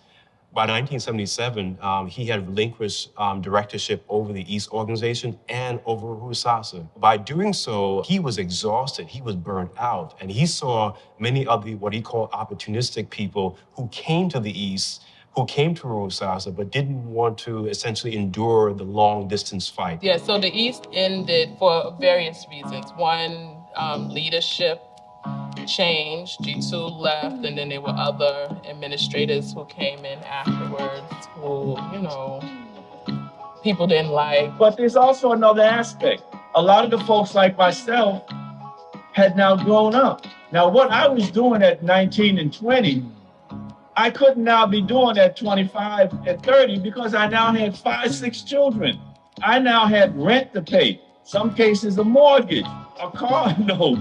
By 1977, he had relinquished directorship over the East organization and over Rusasa. By doing so, he was exhausted, he was burnt out, and he saw many of the, what he called opportunistic people who came to the East, who came to Rusasa, but didn't want to essentially endure the long distance fight. Yeah, so the East ended for various reasons. One, leadership changed. Jitu left, and then there were other administrators who came in afterwards who, people didn't like. But there's also another aspect. A lot of the folks like myself had now grown up. Now, what I was doing at 19 and 20, I couldn't now be doing at 25 and 30 because I now had 5, 6 children. I now had rent to pay, some cases a mortgage, a car note,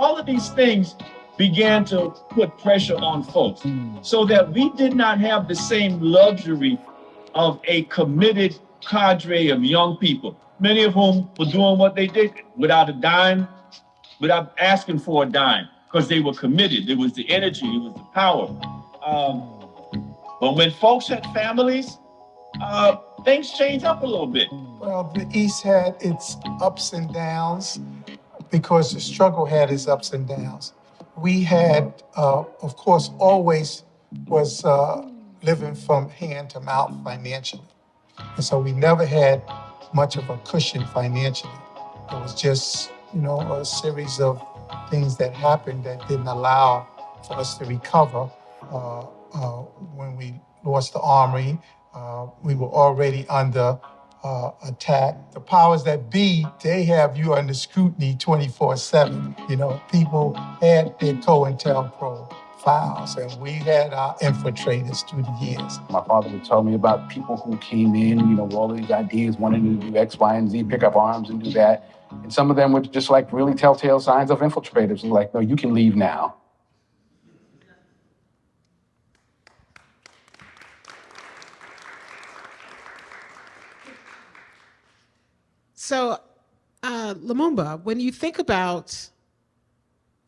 all of these things began to put pressure on folks so that we did not have the same luxury of a committed cadre of young people, many of whom were doing what they did without a dime, without asking for a dime, because they were committed. There was the energy, it was the power. But when folks had families, things changed up a little bit. Well, the East had its ups and downs because the struggle had its ups and downs. We had, of course, always was living from hand to mouth financially. And so we never had much of a cushion financially. It was just, a series of things that happened that didn't allow for us to recover. When we lost the Armory, we were already under attack. The powers that be, they have you under scrutiny 24/7. People had their COINTELPRO files, and we had our infiltrators through the years. My father would tell me about people who came in, all these ideas, wanting to do X, Y, and Z, pick up arms and do that. And some of them were just like really telltale signs of infiltrators. Like, no, you can leave now. So, Lumumba, when you think about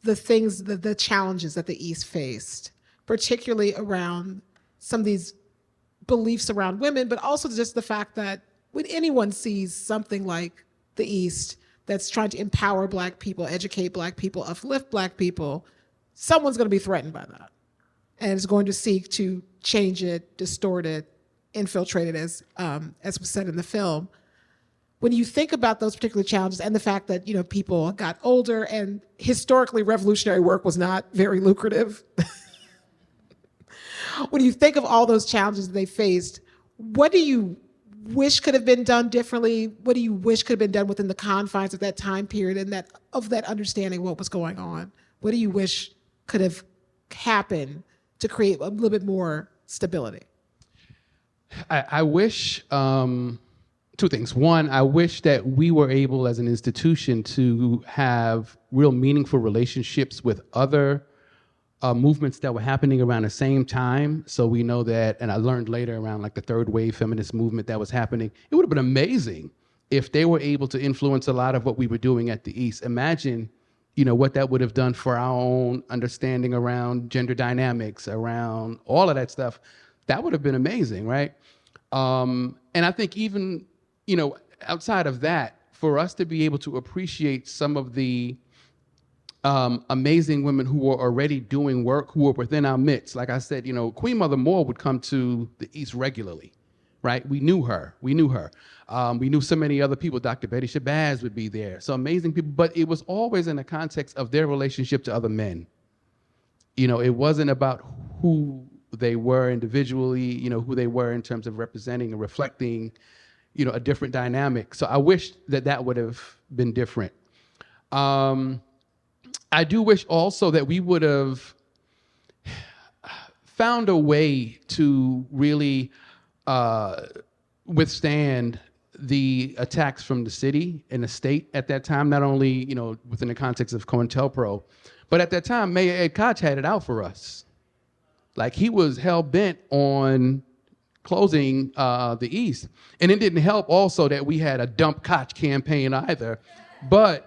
the things, the challenges that the East faced, particularly around some of these beliefs around women, but also just the fact that when anyone sees something like the East that's trying to empower Black people, educate Black people, uplift Black people, someone's going to be threatened by that and is going to seek to change it, distort it, infiltrate it, as was said in the film. When you think about those particular challenges and the fact that, people got older and historically revolutionary work was not very lucrative, when you think of all those challenges that they faced, what do you wish could have been done differently? What do you wish could have been done within the confines of that time period and of that understanding of what was going on? What do you wish could have happened to create a little bit more stability? I wish two things. One, I wish that we were able as an institution to have real meaningful relationships with other movements that were happening around the same time. So we know that, and I learned later around like the third wave feminist movement that was happening, it would have been amazing if they were able to influence a lot of what we were doing at the East. Imagine, what that would have done for our own understanding around gender dynamics, around all of that stuff. That would have been amazing, right? And I think even, outside of that, for us to be able to appreciate some of the amazing women who were already doing work, who were within our midst. Like I said, Queen Mother Moore would come to the East regularly, right? We knew her. We knew so many other people. Dr. Betty Shabazz would be there. So amazing people, but it was always in the context of their relationship to other men. It wasn't about who they were individually, who they were in terms of representing and reflecting, a different dynamic. So I wish that would have been different. I do wish also that we would have found a way to really withstand the attacks from the city and the state at that time, not only, within the context of COINTELPRO, but at that time, Mayor Ed Koch had it out for us. Like, he was hell-bent on closing the East. And it didn't help also that we had a Dump Koch campaign either. But,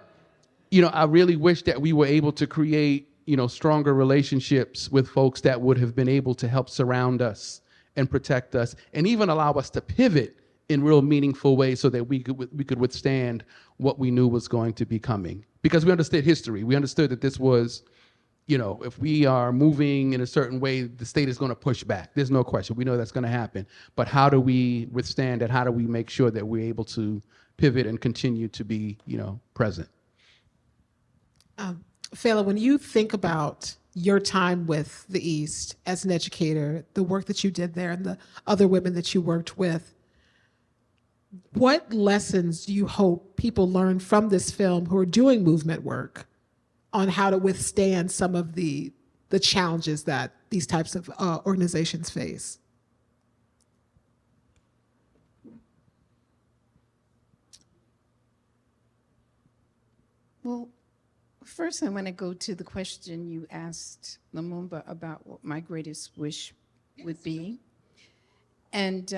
I really wish that we were able to create, stronger relationships with folks that would have been able to help surround us and protect us, and even allow us to pivot in real meaningful ways so that we could withstand what we knew was going to be coming. Because we understood history. We understood that this was, if we are moving in a certain way, the state is going to push back. There's no question. We know that's going to happen. But how do we withstand it? How do we make sure that we're able to pivot and continue to be, present? Fela, when you think about your time with the East as an educator, the work that you did there and the other women that you worked with, what lessons do you hope people learn from this film who are doing movement work on how to withstand some of the challenges that these types of organizations face? Well, first I want to go to the question you asked Lumumba about what my greatest wish would be. And,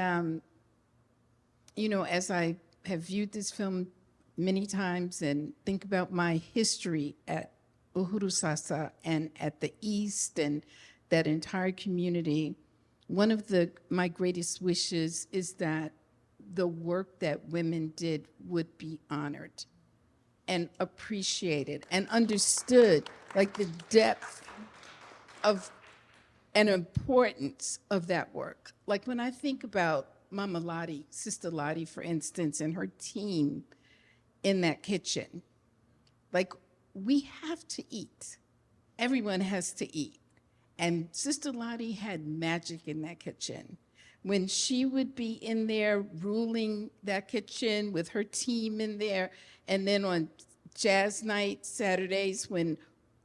as I have viewed this film many times and think about my history at Uhuru Sasa and at the East and that entire community, one of my greatest wishes is that the work that women did would be honored and appreciated and understood, like the depth of and importance of that work. Like when I think about Mama Lottie, Sister Lottie, for instance, and her team in that kitchen, like we have to eat. Everyone has to eat. And Sister Lottie had magic in that kitchen. When she would be in there ruling that kitchen with her team in there, and then on jazz night, Saturdays, when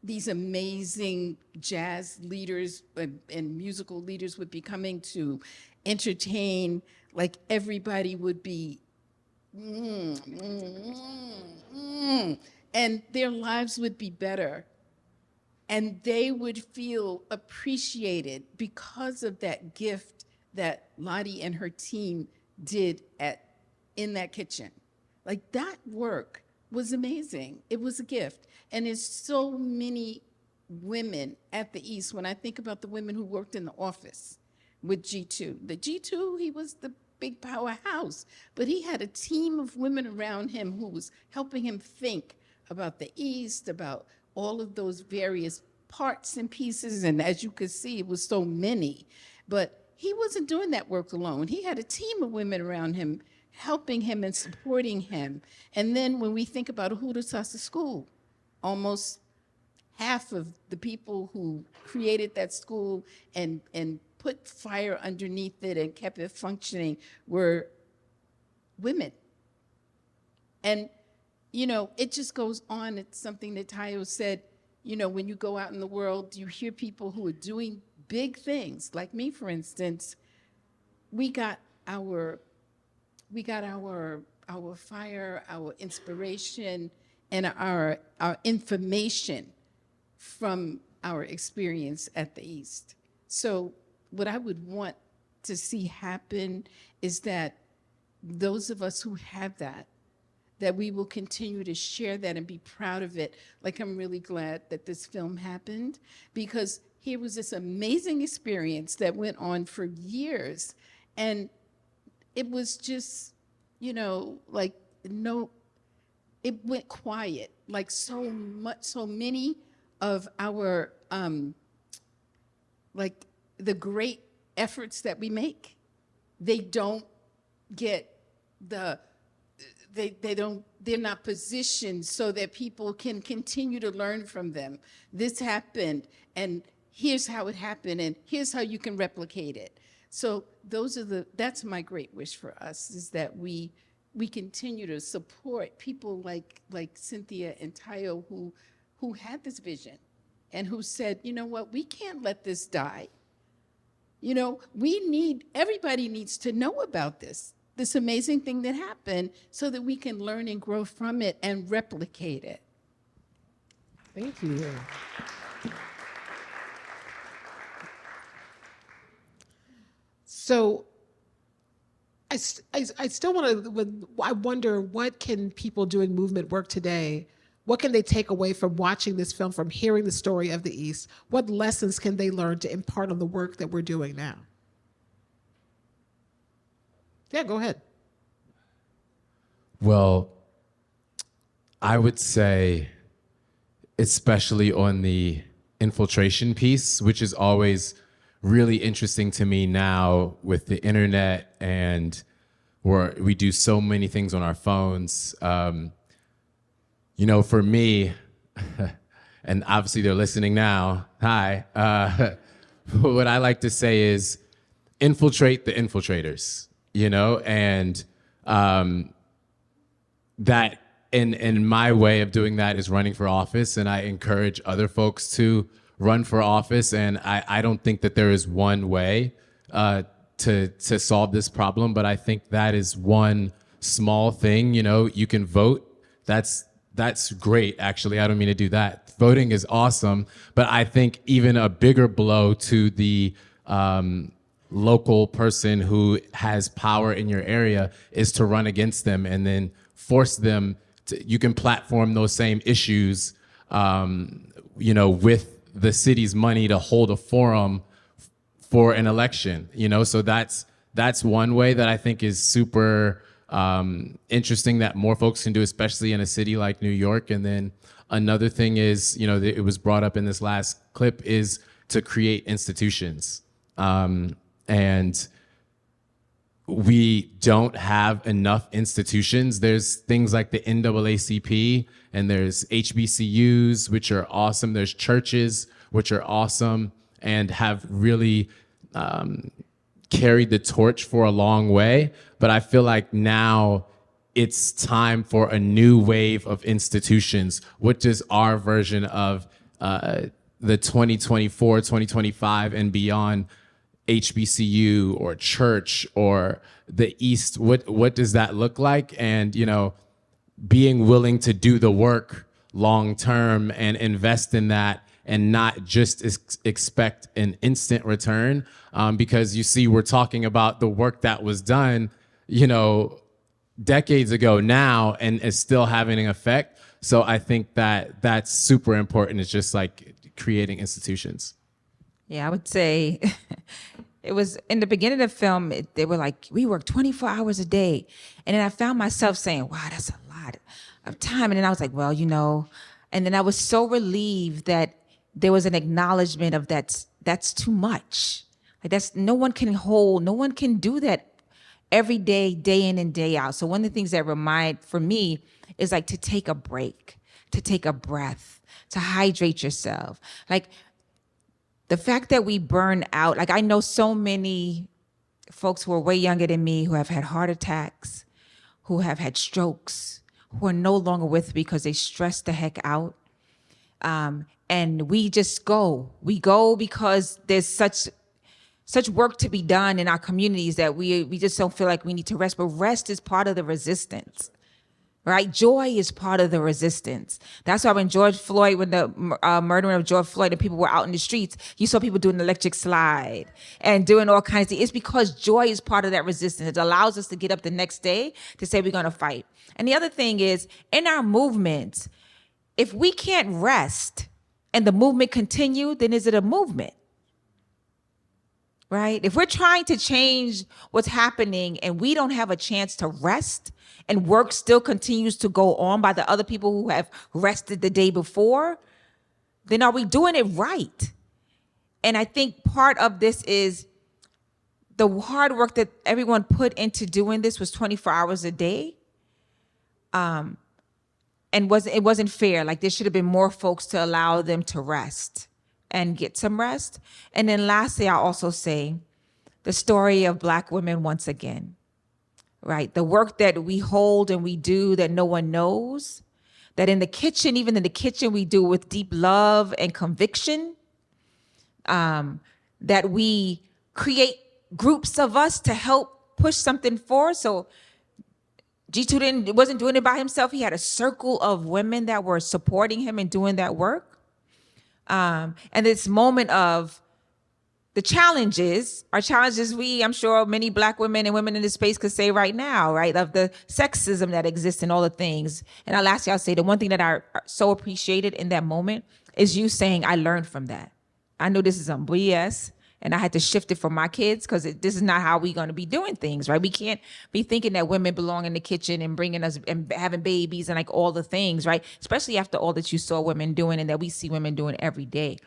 these amazing jazz leaders and musical leaders would be coming to entertain, like everybody would be, and their lives would be better. And they would feel appreciated because of that gift that Lottie and her team did in that kitchen. Like, that work was amazing. It was a gift. And there's so many women at the East. When I think about the women who worked in the office with Jitu, the Jitu, he was the big powerhouse, but he had a team of women around him who was helping him think about the East, about all of those various parts and pieces. And as you could see, it was so many. But he wasn't doing that work alone. He had a team of women around him helping him and supporting him. And then when we think about Uhuru School, almost half of the people who created that school and put fire underneath it and kept it functioning were women. And, you know, it just goes on. It's something that Tayo said, you know, when you go out in the world, you hear people who are doing big things. Like me, for instance, we got our fire, our inspiration, and our information from our experience at the East. So what I would want to see happen is that those of us who have that we will continue to share that and be proud of it. Like, I'm really glad that this film happened, because here was this amazing experience that went on for years. And it was just, you know, like, it went quiet. Like, so many of our, like, the great efforts that we make, they don't get they're not positioned so that people can continue to learn from them. This happened, and here's how it happened, and here's how you can replicate it. So that's my great wish for us, is that we continue to support people like Cynthia and Tayo who had this vision and who said, you know what, we can't let this die. You know, everybody needs to know about this amazing thing that happened, so that we can learn and grow from it and replicate it. Thank you. So I still want to, I wonder, what can people doing movement work today, what can they take away from watching this film, from hearing the story of the East? What lessons can they learn to impart on the work that we're doing now? Yeah, go ahead. Well, I would say, especially on the infiltration piece, which is always really interesting to me now with the internet, and where we do so many things on our phones. You know, for me, and obviously they're listening now, hi, what I like to say is infiltrate the infiltrators. You know, and that in my way of doing that is running for office, and I encourage other folks to run for office. And I don't think that there is one way to solve this problem, but I think that is one small thing. You know, you can vote. That's great, actually. I don't mean to do that. Voting is awesome, but I think even a bigger blow to the local person who has power in your area is to run against them and then force them to, you can platform those same issues, you know, with the city's money to hold a forum for an election, you know? So that's one way that I think is super interesting that more folks can do, especially in a city like New York. And then another thing is, you know, it was brought up in this last clip, is to create institutions. And we don't have enough institutions. There's things like the NAACP, and there's HBCUs, which are awesome. There's churches, which are awesome and have really carried the torch for a long way. But I feel like now it's time for a new wave of institutions. What does our version of the 2024, 2025 and beyond HBCU or church or the East, what does that look like? And, you know, being willing to do the work long term and invest in that and not just expect an instant return. Because you see, we're talking about the work that was done, you know, decades ago now and is still having an effect. So I think that that's super important. It's just like creating institutions. Yeah, I would say it was in the beginning of the film, they were like, we work 24 hours a day. And then I found myself saying, wow, that's a lot of time. And then I was like, well, you know, and then I was so relieved that there was an acknowledgement of that's too much. Like no one can do that every day, day in and day out. So one of the things that remind for me is like to take a break, to take a breath, to hydrate yourself. Like the fact that we burn out, like I know so many folks who are way younger than me who have had heart attacks, who have had strokes, who are no longer with me because they stressed the heck out. And we just go. We go because there's such work to be done in our communities that we just don't feel like we need to rest. But rest is part of the resistance, right? Joy is part of the resistance. That's why when the murdering of George Floyd and people were out in the streets, you saw people doing the electric slide and doing all kinds of things. It's because joy is part of that resistance. It allows us to get up the next day to say we're going to fight. And the other thing is, in our movements, if we can't rest and the movement continue, then is it a movement? Right? If we're trying to change what's happening and we don't have a chance to rest and work still continues to go on by the other people who have rested the day before, then are we doing it right? And I think part of this is the hard work that everyone put into doing this was 24 hours a day. And it wasn't fair. Like there should have been more folks to allow them to rest and get some rest. And then lastly, I'll also say the story of Black women once again, right? The work that we hold and we do that no one knows, that in the kitchen, even in the kitchen, we do with deep love and conviction, that we create groups of us to help push something forward. So Jitu wasn't doing it by himself. He had a circle of women that were supporting him and doing that work. And this moment of the challenges, I'm sure many Black women and women in this space could say right now, right? Of the sexism that exists and all the things. And I'll say the one thing that I so appreciated in that moment is you saying, I learned from that. I know this is some BS. And I had to shift it for my kids because this is not how we're going to be doing things, right? We can't be thinking that women belong in the kitchen and bringing us and having babies and like all the things, right? Especially after all that you saw women doing and that we see women doing every day.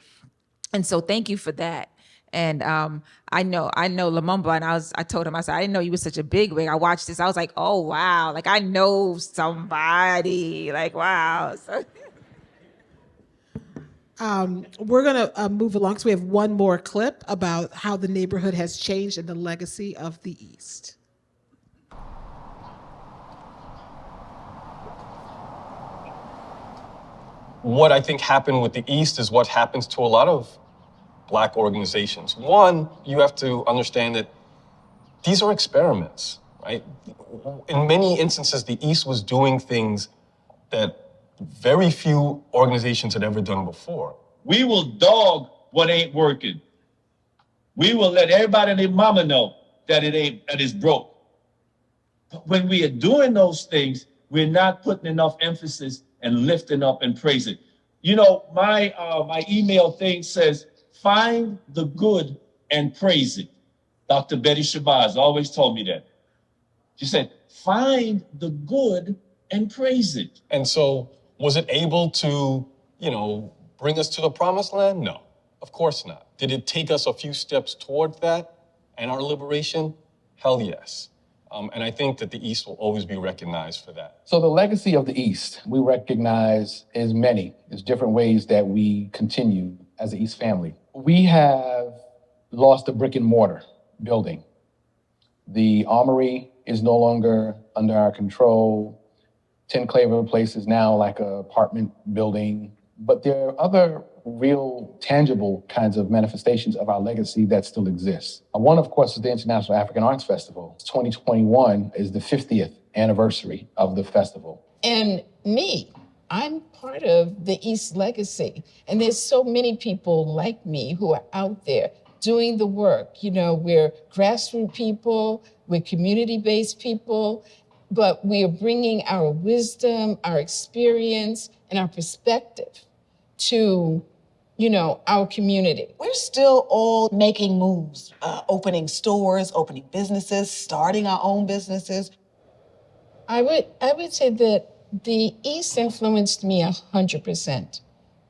And so thank you for that. And I know Lumumba, and I told him, I said, I didn't know you were such a big wig. I watched this. I was like, oh, wow. Like I know somebody. Like, wow. So we're going to move along because we have one more clip about how the neighborhood has changed and the legacy of the East. What I think happened with the East is what happens to a lot of Black organizations. One, you have to understand that these are experiments, right? In many instances, the East was doing things that very few organizations had ever done before. We will dog what ain't working. We will let everybody and their mama know that it is broke. But when we are doing those things, we're not putting enough emphasis and lifting up and praising. You know, my email thing says, find the good and praise it. Dr. Betty Shabazz always told me that. She said, find the good and praise it. And so, was it able to, bring us to the promised land? No, of course not. Did it take us a few steps toward that and our liberation? Hell yes. And I think that the East will always be recognized for that. So the legacy of the East, we recognize is many. There's different ways that we continue as the East family. We have lost a brick and mortar building. The Armory is no longer under our control. 10 Claver Place is now like an apartment building. But there are other real tangible kinds of manifestations of our legacy that still exists. One, of course, is the International African Arts Festival. 2021 is the 50th anniversary of the festival. And me, I'm part of the East legacy. And there's so many people like me who are out there doing the work. You know, we're grassroots people, we're community-based people, but we are bringing our wisdom, our experience, and our perspective to, you know, our community. We're still all making moves, opening stores, opening businesses, starting our own businesses. I would say that the East influenced me 100%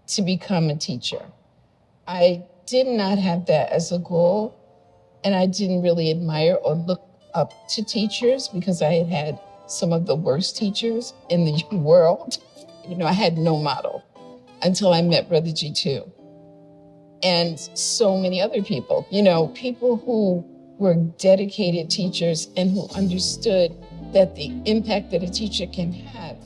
to become a teacher. I did not have that as a goal, and I didn't really admire or look up to teachers because I had had some of the worst teachers in the world. You know, I had no model until I met Brother Jitu and so many other people, you know, people who were dedicated teachers and who understood that the impact that a teacher can have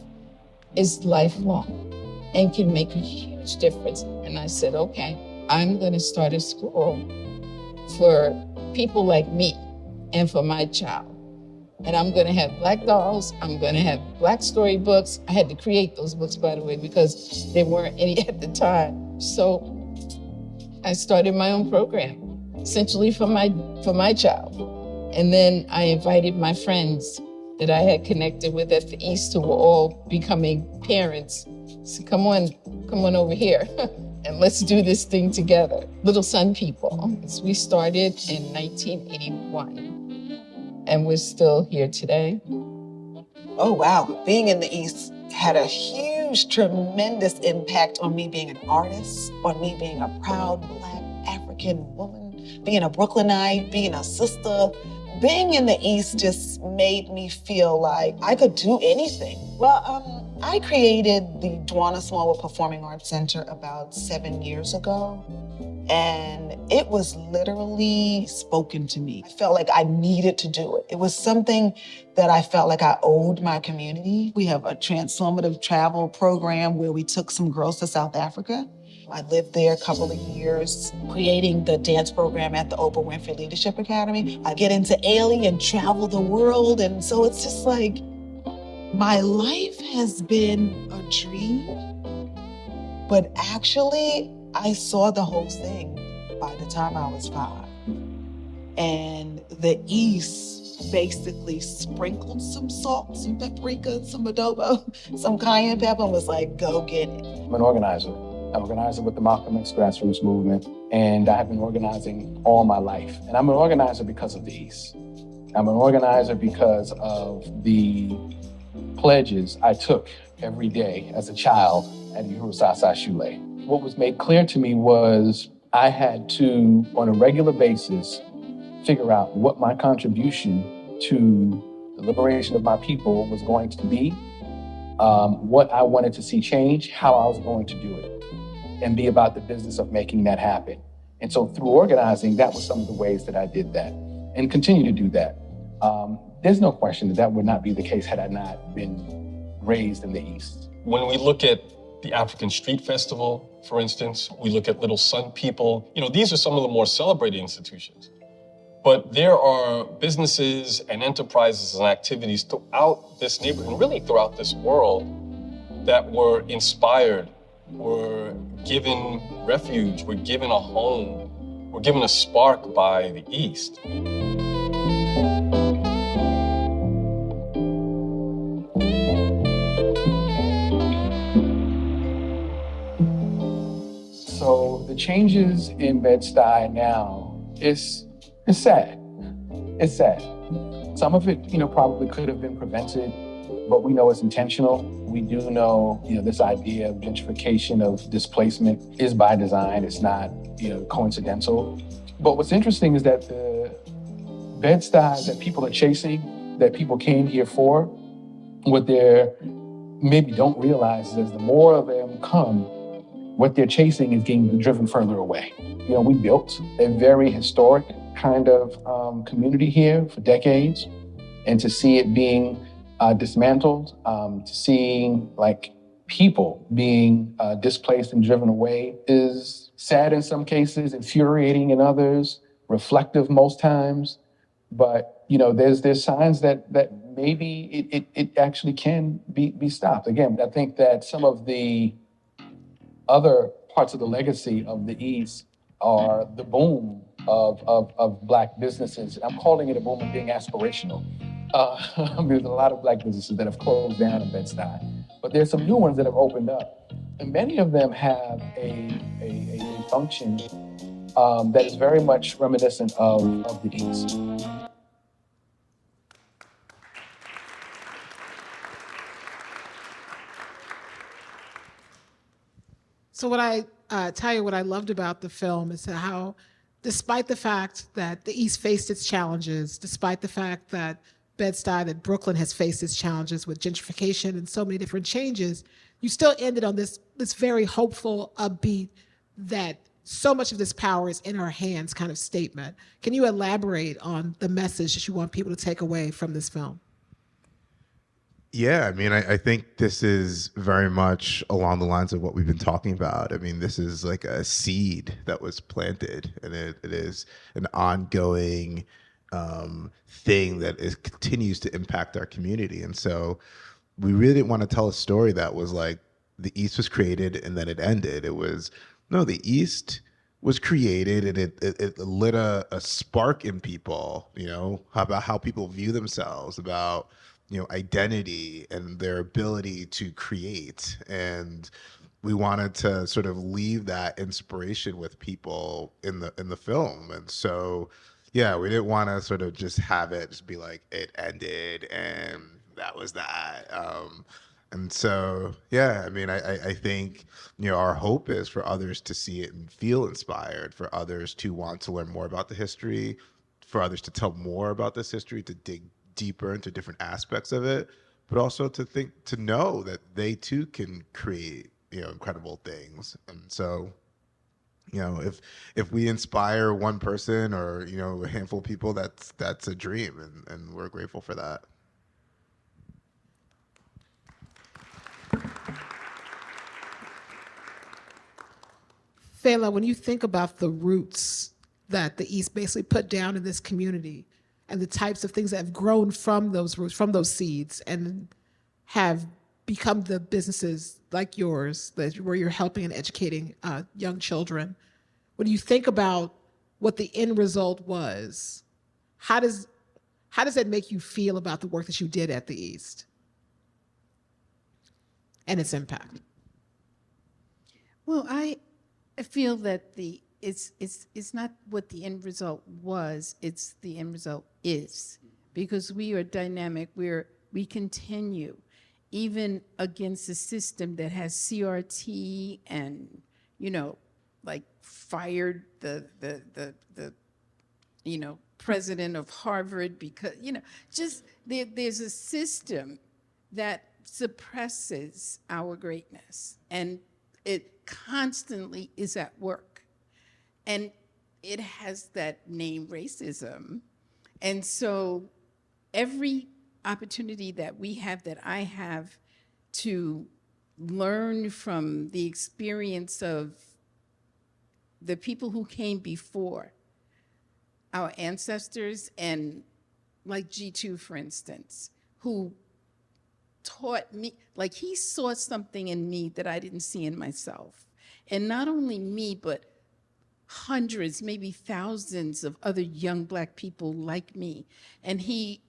is lifelong and can make a huge difference. And I said, okay, I'm going to start a school for people like me and for my child. And I'm going to have Black dolls. I'm going to have Black storybooks. I had to create those books, by the way, because there weren't any at the time. So I started my own program, essentially for my child. And then I invited my friends that I had connected with at the East who were all becoming parents. So come on over here and let's do this thing together. Little Sun People. So we started in 1981 and we're still here today. Oh, wow. Being in the East had a huge, tremendous impact on me being an artist, on me being a proud Black African woman, being a Brooklynite, being a sister. Being in the East just made me feel like I could do anything. Well, I created the Dwana Smallwood Performing Arts Center about 7 years ago, and it was literally spoken to me. I felt like I needed to do it. It was something that I felt like I owed my community. We have a transformative travel program where we took some girls to South Africa. I lived there a couple of years creating the dance program at the Oprah Winfrey Leadership Academy. I get into Ailey and travel the world. And so it's just like, my life has been a dream, but actually I saw the whole thing by the time I was 5. And the East basically sprinkled some salt, some paprika, some adobo, some cayenne pepper, and was like, go get it. I'm an organizer. I'm an organizer with the Malcolm X grassroots movement, and I have been organizing all my life. And I'm an organizer because of the East. I'm an organizer because of the pledges I took every day as a child at Uhuru Sasa Shule. What was made clear to me was I had to, on a regular basis, figure out what my contribution to the liberation of my people was going to be, what I wanted to see change, how I was going to do it, and be about the business of making that happen. And so through organizing, that was some of the ways that I did that and continue to do that. There's no question that that would not be the case had I not been raised in the East. When we look at the African Street Festival, for instance, we look at Little Sun People, you know, these are some of the more celebrated institutions. But there are businesses and enterprises and activities throughout this neighborhood, and really throughout this world, that were inspired, were given refuge, were given a home, were given a spark by the East. So the changes in Bed-Stuy now is sad. It's sad. Some of it, you know, probably could have been prevented, but we know it's intentional. We do know, you know, this idea of gentrification, of displacement is by design. It's not, you know, coincidental. But what's interesting is that the Bed-Stuy that people are chasing, that people came here for, what they're maybe don't realize is the more of them come, what they're chasing is getting driven further away. You know, we built a very historic kind of community here for decades, and to see it being dismantled, to seeing like people being displaced and driven away is sad in some cases, infuriating in others, reflective most times. But there's signs that maybe it actually can be stopped. Again, I think that some of the other parts of the legacy of the East are the boom of Black businesses. I'm calling it a boom and being aspirational. There's a lot of Black businesses that have closed down in Bed-Stuy, but there's some new ones that have opened up. And many of them have a function that is very much reminiscent of the East. So what I tell you, what I loved about the film is how, despite the fact that the East faced its challenges, despite the fact that Bed-Stuy, that Brooklyn has faced its challenges with gentrification and so many different changes, you still ended on this very hopeful, upbeat, that so much of this power is in our hands kind of statement. Can you elaborate on the message that you want people to take away from this film? Yeah, I mean, I think this is very much along the lines of what we've been talking about. I mean, this is like a seed that was planted, and it is an ongoing thing that continues to impact our community. And so we really didn't want to tell a story that was like the East was created and then it ended. It was, no, the East was created and it lit a spark in people, about how people view themselves, about identity and their ability to create. And we wanted to sort of leave that inspiration with people in the film. And so, yeah, we didn't want to sort of just have it just be like it ended and that was that. And so, yeah, I mean, I think, our hope is for others to see it and feel inspired, for others to want to learn more about the history, for others to tell more about this history, to dig deeper into different aspects of it, but also to know that they too can create, incredible things. And so, if we inspire one person or, a handful of people, that's a dream, and we're grateful for that. Fela, when you think about the roots that the East basically put down in this community and the types of things that have grown from those roots, from those seeds, and have become the businesses like yours, where you're helping and educating young children, when you think about what the end result was, how does that make you feel about the work that you did at the East and its impact? Well, I feel that it's not what the end result was, it's the end result is, because we are dynamic, we continue, even against a system that has CRT and, like fired the president of Harvard because, just there's a system that suppresses our greatness, and it constantly is at work. And it has that name, racism. And so every opportunity that we have, that I have, to learn from the experience of the people who came before, our ancestors, and like Jitu, for instance, who taught me, like he saw something in me that I didn't see in myself. And not only me, but hundreds, maybe thousands of other young Black people like me. And he,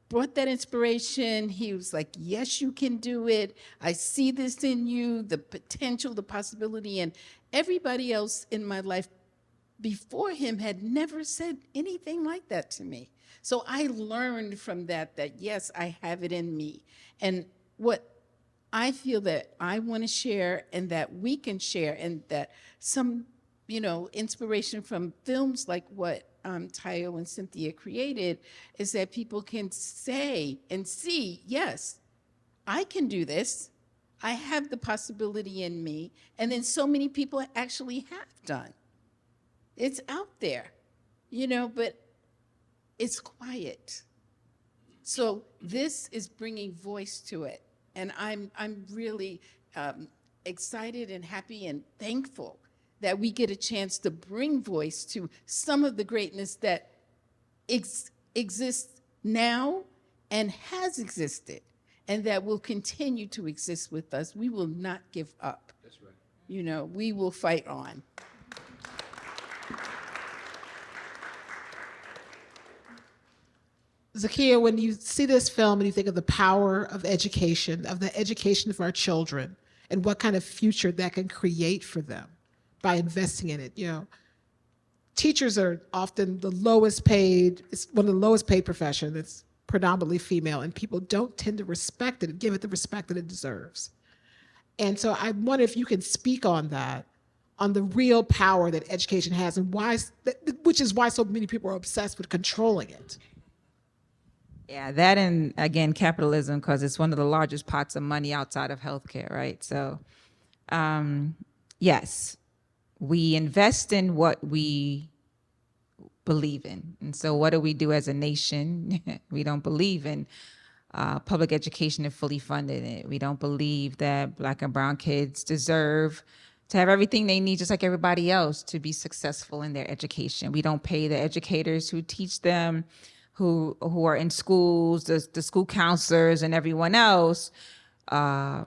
brought that inspiration. He was like, yes, you can do it. I see this in you, the potential, the possibility. And everybody else in my life before him had never said anything like that to me. So I learned from that yes, I have it in me. And what I feel that I want to share, and that we can share, and that some, inspiration from films like what Tayo and Cynthia created, is that people can say and see, yes, I can do this. I have the possibility in me. And then so many people actually have done. It's out there, but it's quiet. So this is bringing voice to it. And I'm really excited and happy and thankful that we get a chance to bring voice to some of the greatness that exists now and has existed, and that will continue to exist with us. We will not give up. That's right. You know, we will fight on. Zakia, when you see this film and you think of the power of education, of the education of our children, and what kind of future that can create for them by investing in it, you know, teachers are often the lowest paid, it's one of the lowest paid professions. It's predominantly female, and people don't tend to respect it and give it the respect that it deserves. And so I wonder if you can speak on that, on the real power that education has, and why, which is why so many people are obsessed with controlling it. Yeah, that and again, capitalism, because it's one of the largest pots of money outside of healthcare, right? So, yes, we invest in what we believe in. And so what do we do as a nation? We don't believe in public education and fully funded it. We don't believe that Black and brown kids deserve to have everything they need, just like everybody else, to be successful in their education. We don't pay the educators who teach them, who are in schools, the school counselors and everyone else, the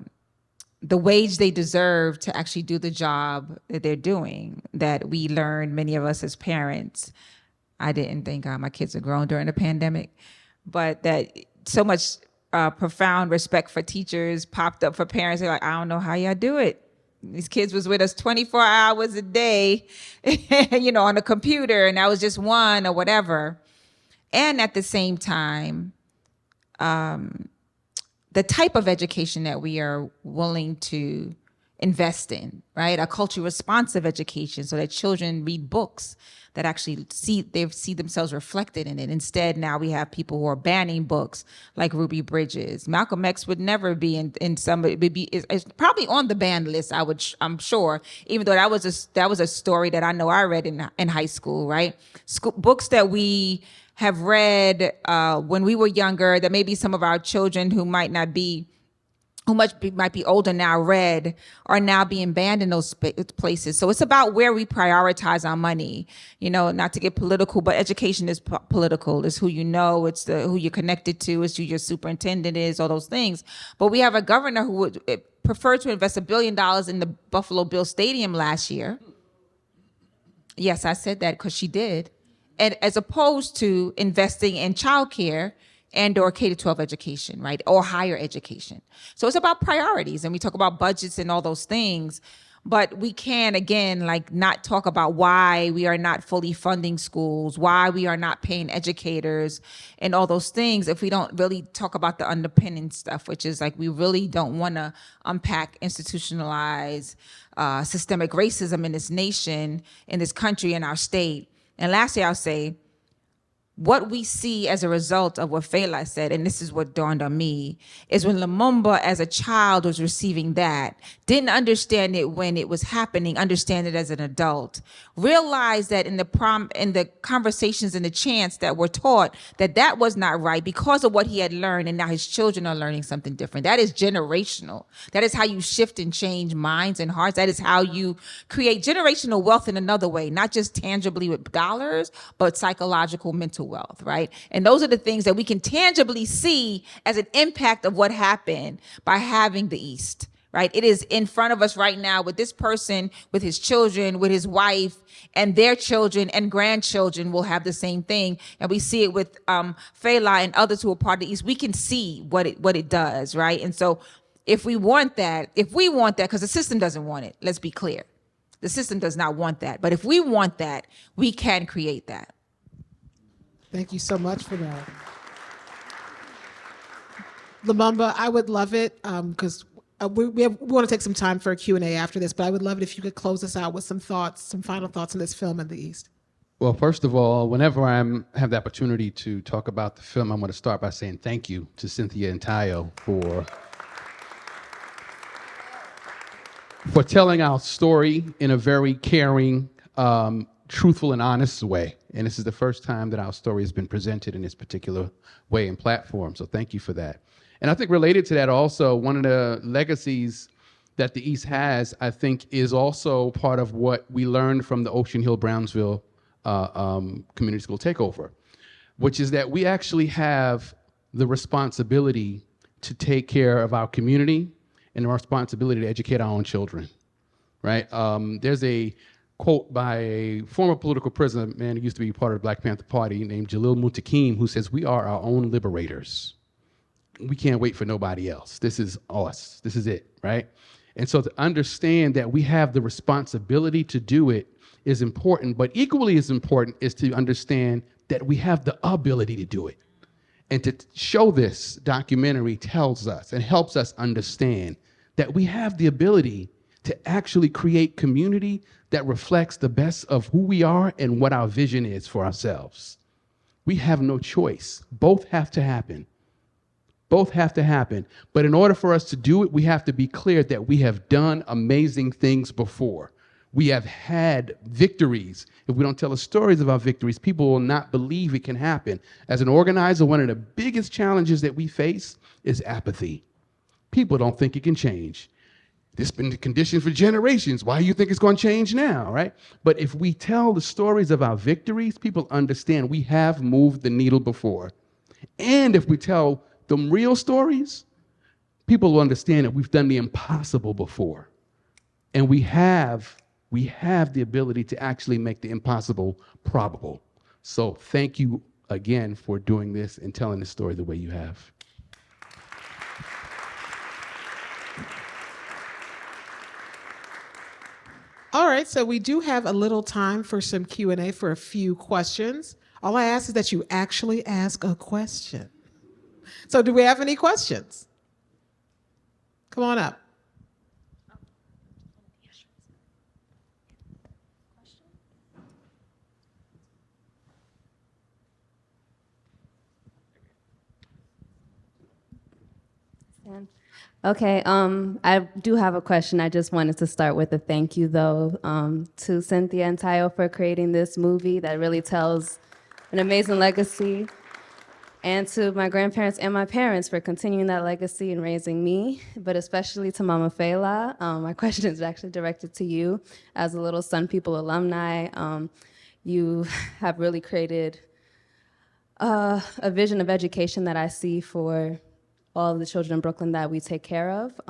wage they deserve to actually do the job that they're doing, that we learned, many of us as parents. I didn't think my kids are grown during the pandemic, but that so much profound respect for teachers popped up for parents. They're like, I don't know how y'all do it. These kids was with us 24 hours a day, you know, on a computer, and that was just one or whatever. And at the same time, the type of education that we are willing to invest in, right? A culturally responsive education, so that children read books that actually see themselves reflected in it. Instead, now we have people who are banning books like Ruby Bridges. Malcolm X would never be in some, it's probably on the banned list, I'm sure, even though that was a story that I know I read in high school, right? Books that we have read when we were younger, that maybe some of our children who might be older now read, are now being banned in those places. So it's about where we prioritize our money. You know, not to get political, but education is political. It's who you know, it's who you're connected to, it's who your superintendent is, all those things. But we have a governor who would prefer to invest $1 billion in the Buffalo Bills Stadium last year. Yes, I said that because she did. And as opposed to investing in childcare and or K-12 education, right? Or higher education. So it's about priorities, and we talk about budgets and all those things, but we can, again, like not talk about why we are not fully funding schools, why we are not paying educators and all those things if we don't really talk about the underpinning stuff, which is like we really don't want to unpack institutionalized systemic racism in this nation, in this country, in our state. And lastly, I'll say, what we see as a result of what Fela said, and this is what dawned on me, is when Lumumba as a child was receiving that, didn't understand it when it was happening, understand it as an adult, realized that in the conversations and the chants that were taught, that was not right because of what he had learned, and now his children are learning something different. That is generational. That is how you shift and change minds and hearts. That is how you create generational wealth in another way, not just tangibly with dollars, but psychological, mental wealth, right? And those are the things that we can tangibly see as an impact of what happened by having the East, right? It is in front of us right now with this person, with his children, with his wife, and their children and grandchildren will have the same thing. And we see it with Fela and others who are part of the East. We can see what it does, right? And so if we want that, because the system doesn't want it, let's be clear. The system does not want that. But if we want that, we can create that. Thank you so much for that. Lumumba, I would love it because we want to take some time for a Q&A after this, but I would love it if you could close us out with some final thoughts on this film in the East. Well, first of all, whenever I have the opportunity to talk about the film, I'm going to start by saying thank you to Cynthia and Tayo for telling our story in a very caring, truthful and honest way. And this is the first time that our story has been presented in this particular way and platform. So thank you for that. And I think related to that also, one of the legacies that the East has, I think, is also part of what we learned from the Ocean Hill-Brownsville community school takeover, which is that we actually have the responsibility to take care of our community and the responsibility to educate our own children, right? There's a quote by a former political prisoner, man who used to be part of the Black Panther Party, named Jalil Muntaqim, who says, "We are our own liberators. We can't wait for nobody else. This is us. This is it," right? And so to understand that we have the responsibility to do it is important, but equally as important is to understand that we have the ability to do it. And to show this documentary tells us and helps us understand that we have the ability to actually create community that reflects the best of who we are and what our vision is for ourselves. We have no choice. Both have to happen. Both have to happen. But in order for us to do it, we have to be clear that we have done amazing things before. We have had victories. If we don't tell the stories of our victories, people will not believe it can happen. As an organizer, one of the biggest challenges that we face is apathy. People don't think it can change. This has been the condition for generations. Why do you think it's going to change now, right? But if we tell the stories of our victories, people understand we have moved the needle before. And if we tell them real stories, people will understand that we've done the impossible before. And we have the ability to actually make the impossible probable. So thank you again for doing this and telling the story the way you have. All right, so we do have a little time for some Q&A for a few questions. All I ask is that you actually ask a question. So do we have any questions? Come on up. Okay, I do have a question. I just wanted to start with a thank you, though, to Cynthia and Tayo for creating this movie that really tells an amazing legacy, and to my grandparents and my parents for continuing that legacy and raising me, but especially to Mama Fela. My question is actually directed to you. As a Little Sun People alumni, you have really created a vision of education that I see for all of the children in Brooklyn that we take care of.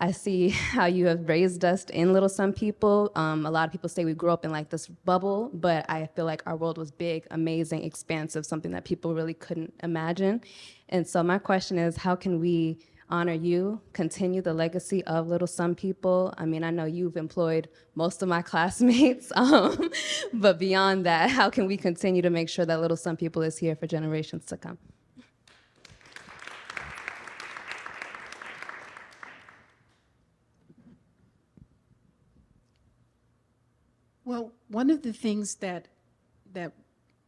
I see how you have raised us in Little Sun People. A lot of people say we grew up in like this bubble, but I feel like our world was big, amazing, expansive, something that people really couldn't imagine. And so my question is, how can we honor you, continue the legacy of Little Sun People? I mean, I know you've employed most of my classmates, but beyond that, how can we continue to make sure that Little Sun People is here for generations to come? Well, one of the things that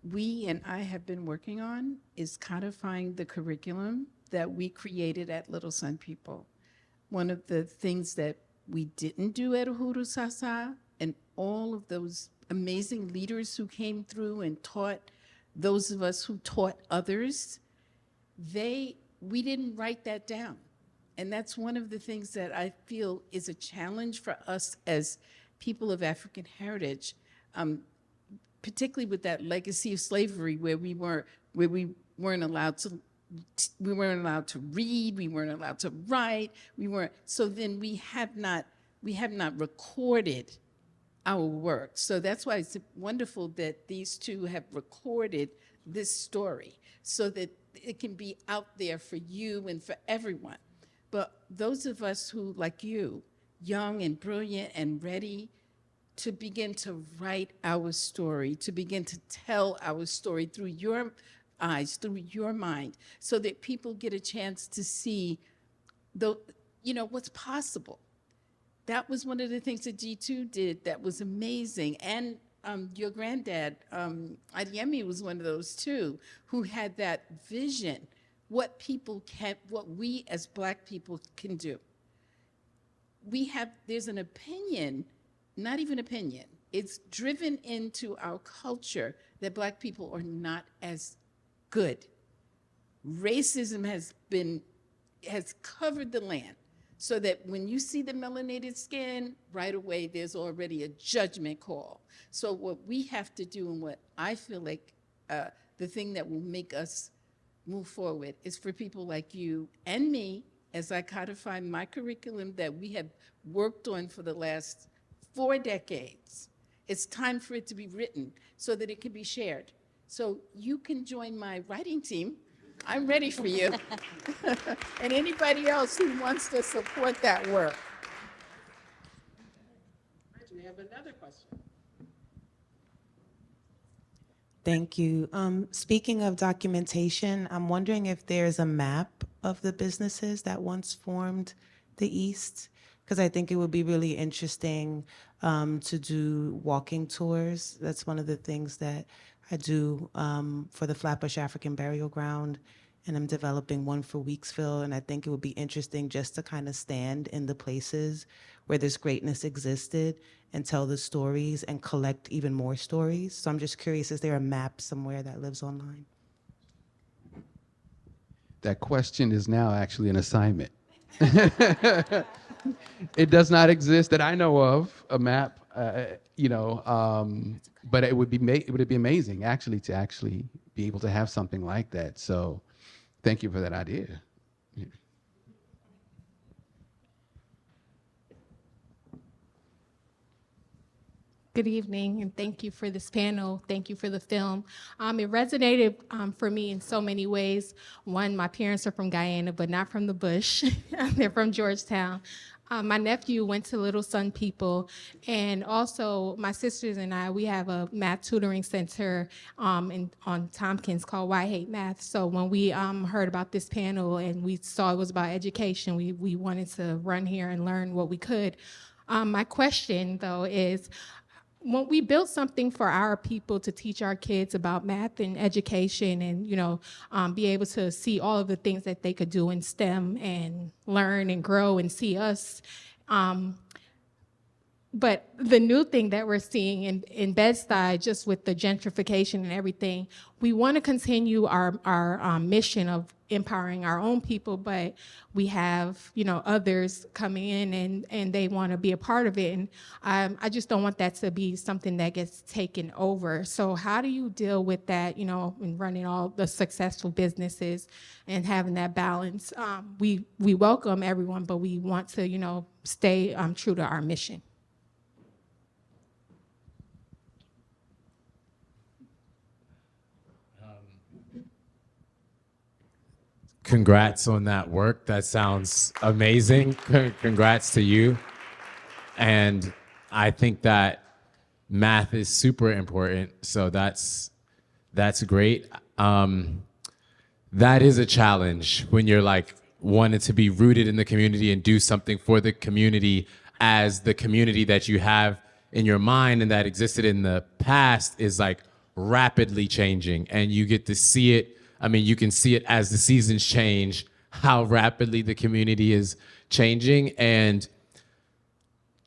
we and I have been working on is codifying the curriculum that we created at Little Sun People. One of the things that we didn't do at Uhuru Sasa, and all of those amazing leaders who came through and taught those of us who taught others, we didn't write that down. And that's one of the things that I feel is a challenge for us as people of African heritage, particularly with that legacy of slavery, where we weren't allowed to read, we weren't allowed to write, so then we have not recorded our work. So that's why it's wonderful that these two have recorded this story so that it can be out there for you and for everyone. But those of us who, like you, young and brilliant and ready to begin to write our story, to begin to tell our story through your eyes, through your mind, so that people get a chance to see what's possible. That was one of the things that Jitu did that was amazing. And your granddad, Adeyemi, was one of those too, who had that vision, what we as Black people can do. There's an opinion, not even opinion, it's driven into our culture that Black people are not as good Racism has covered the land, so that when you see the melanated skin, right away there's already a judgment call. So what we have to do, and what I feel like the thing that will make us move forward, is for people like you and me, as I codify my curriculum that we have worked on for the last 4 decades. It's time for it to be written so that it can be shared. So you can join my writing team. I'm ready for you. And anybody else who wants to support that work. We have another question. Thank you. Speaking of documentation, I'm wondering if there's a map of the businesses that once formed the East, because I think it would be really interesting to do walking tours. That's one of the things that I do for the Flatbush African Burial Ground, and I'm developing one for Weeksville, and I think it would be interesting just to kind of stand in the places where this greatness existed and tell the stories and collect even more stories. So I'm just curious, is there a map somewhere that lives online? That question is now actually an assignment. It does not exist that I know of, a map, but it would be amazing actually to be able to have something like that. So thank you for that idea. Good evening, and thank you for this panel. Thank you for the film. It resonated for me in so many ways. One, my parents are from Guyana, but not from the bush. They're from Georgetown. My nephew went to Little Sun People, and also my sisters and I, we have a math tutoring center on Tompkins called Why Hate Math. So when we heard about this panel and we saw it was about education, we wanted to run here and learn what we could. My question, though, is, when we built something for our people to teach our kids about math and education and, be able to see all of the things that they could do in STEM and learn and grow and see us. But the new thing that we're seeing in Bed-Stuy, just with the gentrification and everything, we want to continue our mission of empowering our own people, but we have others coming in and they want to be a part of it. And I just don't want that to be something that gets taken over. So how do you deal with that, in running all the successful businesses and having that balance? We welcome everyone, but we want to, stay true to our mission. Congrats on that work. That sounds amazing. Congrats to you. And I think that math is super important. So that's great. That is a challenge when you're like wanting to be rooted in the community and do something for the community, as the community that you have in your mind and that existed in the past is like rapidly changing, and you get to see it. I mean, you can see it as the seasons change, how rapidly the community is changing, and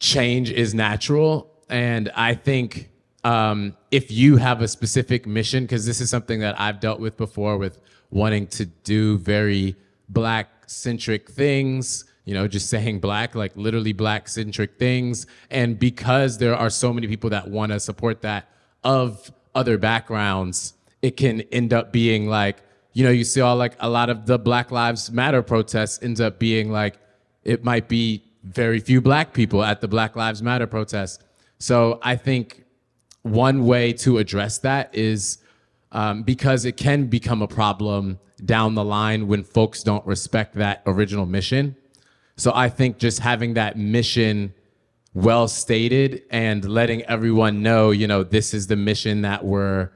change is natural. And I think if you have a specific mission, because this is something that I've dealt with before with wanting to do very Black-centric things, just saying Black, like literally Black-centric things. And because there are so many people that want to support that of other backgrounds, it can end up being like, you see all like a lot of the Black Lives Matter protests ends up being like, it might be very few Black people at the Black Lives Matter protests. So I think one way to address that is because it can become a problem down the line when folks don't respect that original mission. So I think just having that mission well stated and letting everyone know, this is the mission that we're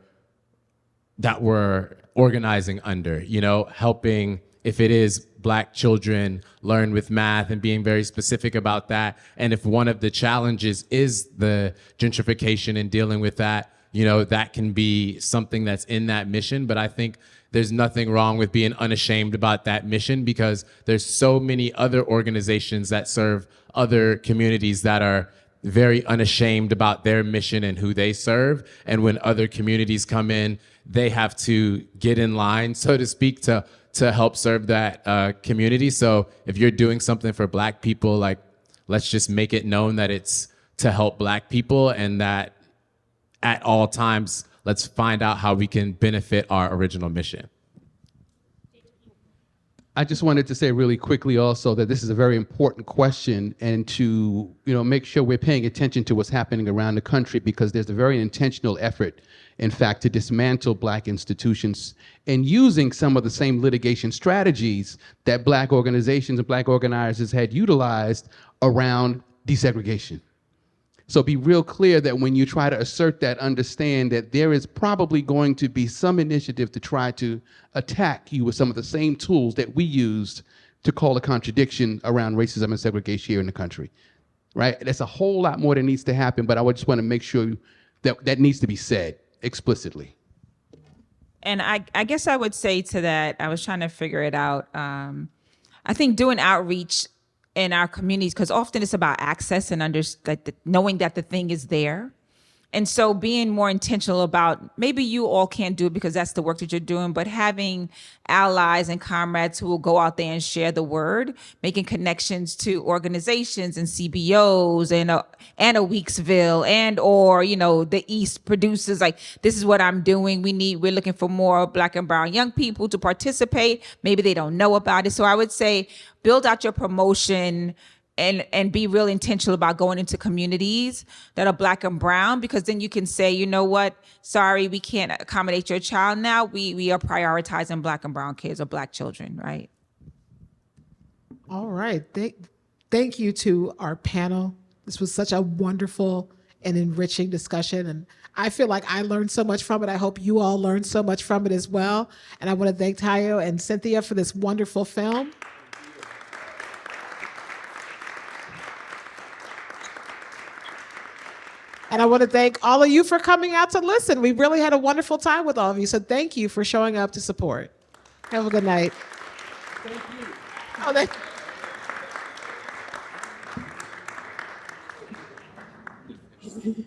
organizing under, helping, if it is Black children learn with math and being very specific about that. And if one of the challenges is the gentrification and dealing with that, that can be something that's in that mission. But I think there's nothing wrong with being unashamed about that mission, because there's so many other organizations that serve other communities that are very unashamed about their mission and who they serve. And when other communities come in, they have to get in line, so to speak, to help serve that community. So if you're doing something for Black people, like, let's just make it known that it's to help Black people, and that at all times, let's find out how we can benefit our original mission. I just wanted to say really quickly also that this is a very important question, and to make sure we're paying attention to what's happening around the country, because there's a very intentional effort, in fact, to dismantle Black institutions and using some of the same litigation strategies that Black organizations and Black organizers had utilized around desegregation. So be real clear that when you try to assert that, understand that there is probably going to be some initiative to try to attack you with some of the same tools that we used to call a contradiction around racism and segregation here in the country, right? That's a whole lot more that needs to happen, but I just want to make sure that that needs to be said explicitly. And I guess I would say to that, I was trying to figure it out. I think doing outreach in our communities, because often it's about access and knowing that the thing is there. And so being more intentional about, maybe you all can't do it because that's the work that you're doing, but having allies and comrades who will go out there and share the word, making connections to organizations and CBOs and a Weeksville or the East producers, like, this is what I'm doing. We're looking for more Black and brown young people to participate. Maybe they don't know about it. So I would say build out your promotion and be real intentional about going into communities that are Black and brown, because then you can say, you know what, sorry, we can't accommodate your child now. We are prioritizing Black and brown kids or Black children, right? All right. Thank you to our panel. This was such a wonderful and enriching discussion. And I feel like I learned so much from it. I hope you all learned so much from it as well. And I want to thank Tayo and Cynthia for this wonderful film. And I want to thank all of you for coming out to listen. We really had a wonderful time with all of you. So thank you for showing up to support. Have a good night. Thank you. Oh, thank you.